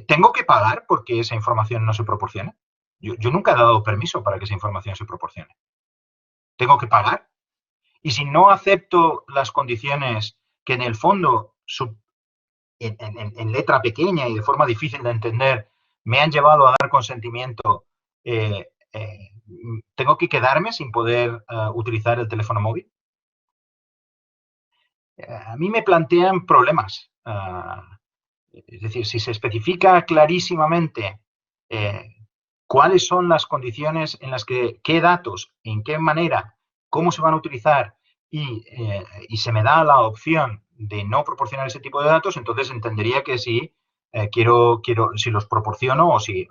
¿Tengo que pagar porque esa información no se proporcione? Yo nunca he dado permiso para que esa información se proporcione. ¿Tengo que pagar? Y si no acepto las condiciones que en el fondo, en letra pequeña y de forma difícil de entender, me han llevado a dar consentimiento, ¿tengo que quedarme sin poder utilizar el teléfono móvil? A mí me plantean problemas. Es decir, si se especifica clarísimamente cuáles son las condiciones en las que, qué datos, en qué manera, cómo se van a utilizar y se me da la opción de no proporcionar ese tipo de datos, entonces entendería que si si los proporciono o si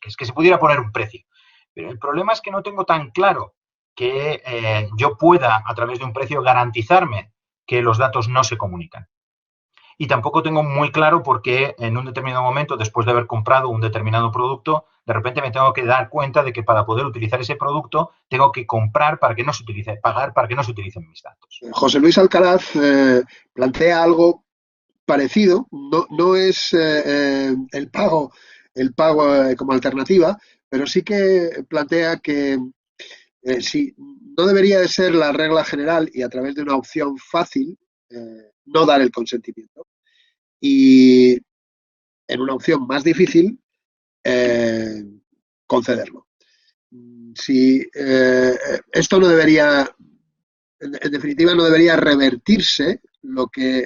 es que se pudiera poner un precio. Pero el problema es que no tengo tan claro que yo pueda, a través de un precio, garantizarme que los datos no se comunican. Y tampoco tengo muy claro por qué en un determinado momento, después de haber comprado un determinado producto, de repente me tengo que dar cuenta de que para poder utilizar ese producto tengo que comprar para que no se utilice, pagar para que no se utilicen mis datos. José Luis Alcaraz plantea algo parecido. No es el pago como alternativa, pero sí que plantea que si no debería de ser la regla general y a través de una opción fácil no dar el consentimiento. Y en una opción más difícil, concederlo. Si esto no debería, en definitiva, no debería revertirse lo que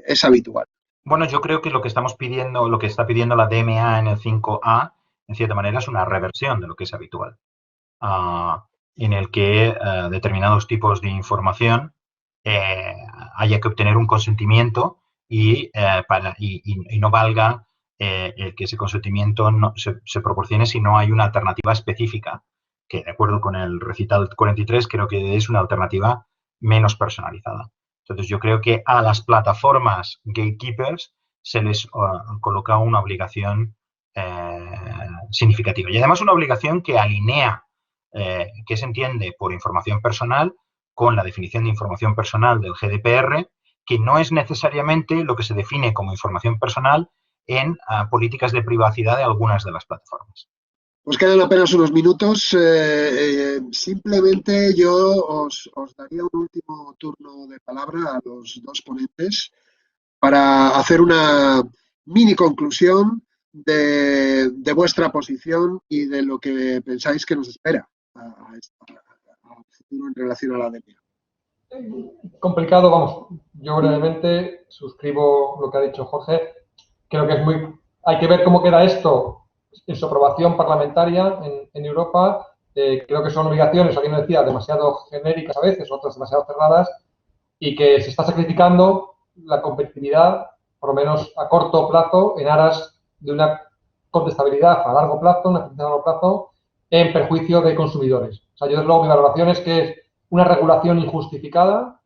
es habitual. Bueno, yo creo que lo que estamos pidiendo, lo que está pidiendo la DMA en el 5A, en cierta manera, es una reversión de lo que es habitual. En el que determinados tipos de información haya que obtener un consentimiento y no valga el que ese consentimiento no, se proporcione si no hay una alternativa específica, que de acuerdo con el recital 43 creo que es una alternativa menos personalizada. Entonces yo creo que a las plataformas gatekeepers se les coloca una obligación significativa y además una obligación que alinea que se entiende por información personal con la definición de información personal del GDPR, que no es necesariamente lo que se define como información personal en políticas de privacidad de algunas de las plataformas. Pues quedan apenas unos minutos. Simplemente yo os daría un último turno de palabra a los dos ponentes para hacer una mini conclusión de vuestra posición y de lo que pensáis que nos espera a futuro en relación a la DMA. Complicado, vamos. Yo brevemente suscribo lo que ha dicho Jorge. Creo que hay que ver cómo queda esto en su aprobación parlamentaria en Europa. Creo que son obligaciones, alguien decía, demasiado genéricas a veces, otras demasiado cerradas, y que se está sacrificando la competitividad, por lo menos a corto plazo, en aras de una contestabilidad a largo plazo, en perjuicio de consumidores. O sea, yo desde luego mi valoración es que es una regulación injustificada,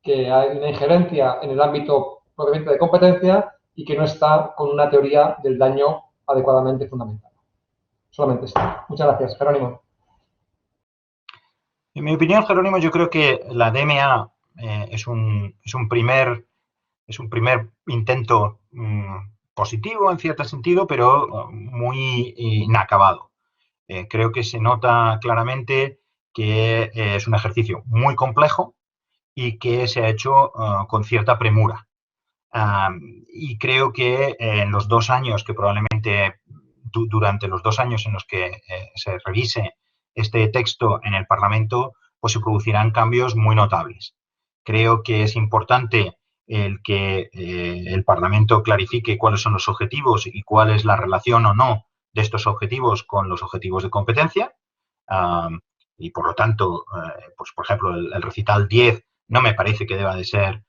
que hay una injerencia en el ámbito propiamente de competencia y que no está con una teoría del daño adecuadamente fundamentada. Solamente esto. Muchas gracias, Jerónimo. En mi opinión, Jerónimo, yo creo que la DMA es un primer intento positivo en cierto sentido, pero muy inacabado. Creo que se nota claramente que es un ejercicio muy complejo y que se ha hecho con cierta premura. Y creo que en los 2 años que probablemente, durante los 2 años en los que se revise este texto en el Parlamento, pues se producirán cambios muy notables. Creo que es importante el que el Parlamento clarifique cuáles son los objetivos y cuál es la relación o no de estos objetivos con los objetivos de competencia. Y por lo tanto, pues por ejemplo, el recital 10 no me parece que deba de ser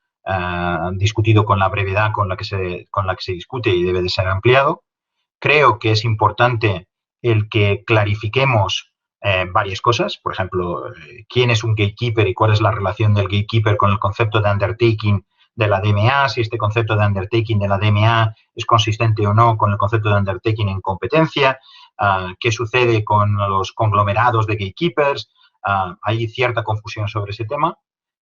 discutido con la brevedad con la que se discute y debe de ser ampliado. Creo que es importante el que clarifiquemos varias cosas. Por ejemplo, quién es un gatekeeper y cuál es la relación del gatekeeper con el concepto de undertaking de la DMA, si este concepto de undertaking de la DMA es consistente o no con el concepto de undertaking en competencia, qué sucede con los conglomerados de gatekeepers. Hay cierta confusión sobre ese tema.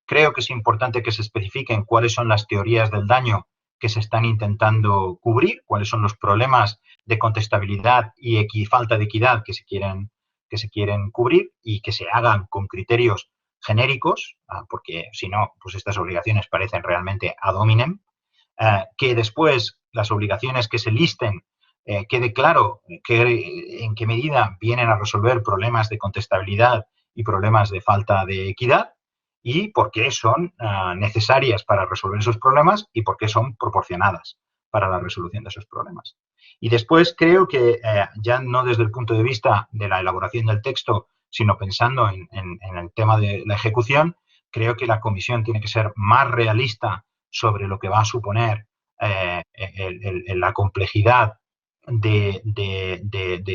Creo que es importante que se especifiquen cuáles son las teorías del daño que se están intentando cubrir, cuáles son los problemas de contestabilidad y falta de equidad que se quieren cubrir y que se hagan con criterios genéricos, porque si no, pues estas obligaciones parecen realmente ad hominem, que después las obligaciones que se listen quede claro en qué medida vienen a resolver problemas de contestabilidad y problemas de falta de equidad y por qué son necesarias para resolver esos problemas y por qué son proporcionadas para la resolución de esos problemas. Y después creo que ya no desde el punto de vista de la elaboración del texto, sino pensando en el tema de la ejecución, creo que la comisión tiene que ser más realista sobre lo que va a suponer la complejidad de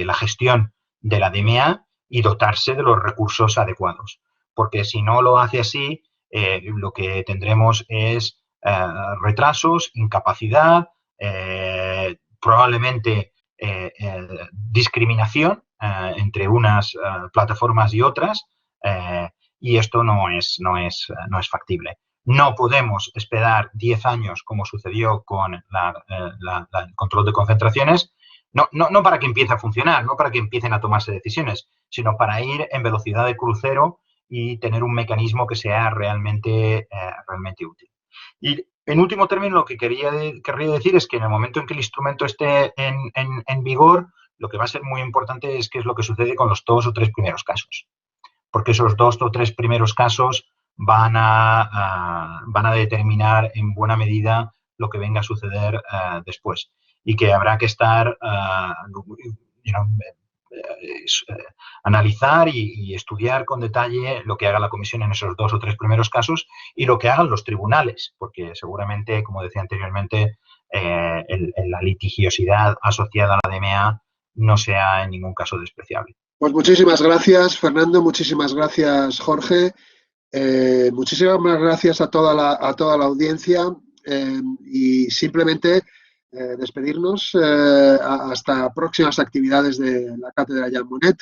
la gestión de la DMA y dotarse de los recursos adecuados. Porque si no lo hace así, lo que tendremos es retrasos, incapacidad, probablemente discriminación entre unas plataformas y otras, y esto no es factible. No podemos esperar 10 años, como sucedió con el control de concentraciones, no para que empiece a funcionar, no para que empiecen a tomarse decisiones, sino para ir en velocidad de crucero y tener un mecanismo que sea realmente útil. Y en último término, lo que querría decir es que en el momento en que el instrumento esté en vigor, lo que va a ser muy importante es qué es lo que sucede con los 2 o 3 primeros casos. Porque esos 2 o 3 primeros casos van a determinar en buena medida lo que venga a suceder después. Y que habrá que estar, analizar y estudiar con detalle lo que haga la comisión en esos 2 o 3 primeros casos y lo que hagan los tribunales, porque seguramente, como decía anteriormente, la litigiosidad asociada a la DMA no sea en ningún caso despreciable. Pues muchísimas gracias, Fernando, muchísimas gracias, Jorge, muchísimas gracias a toda la audiencia y simplemente despedirnos hasta próximas actividades de la Cátedra Jean Monnet.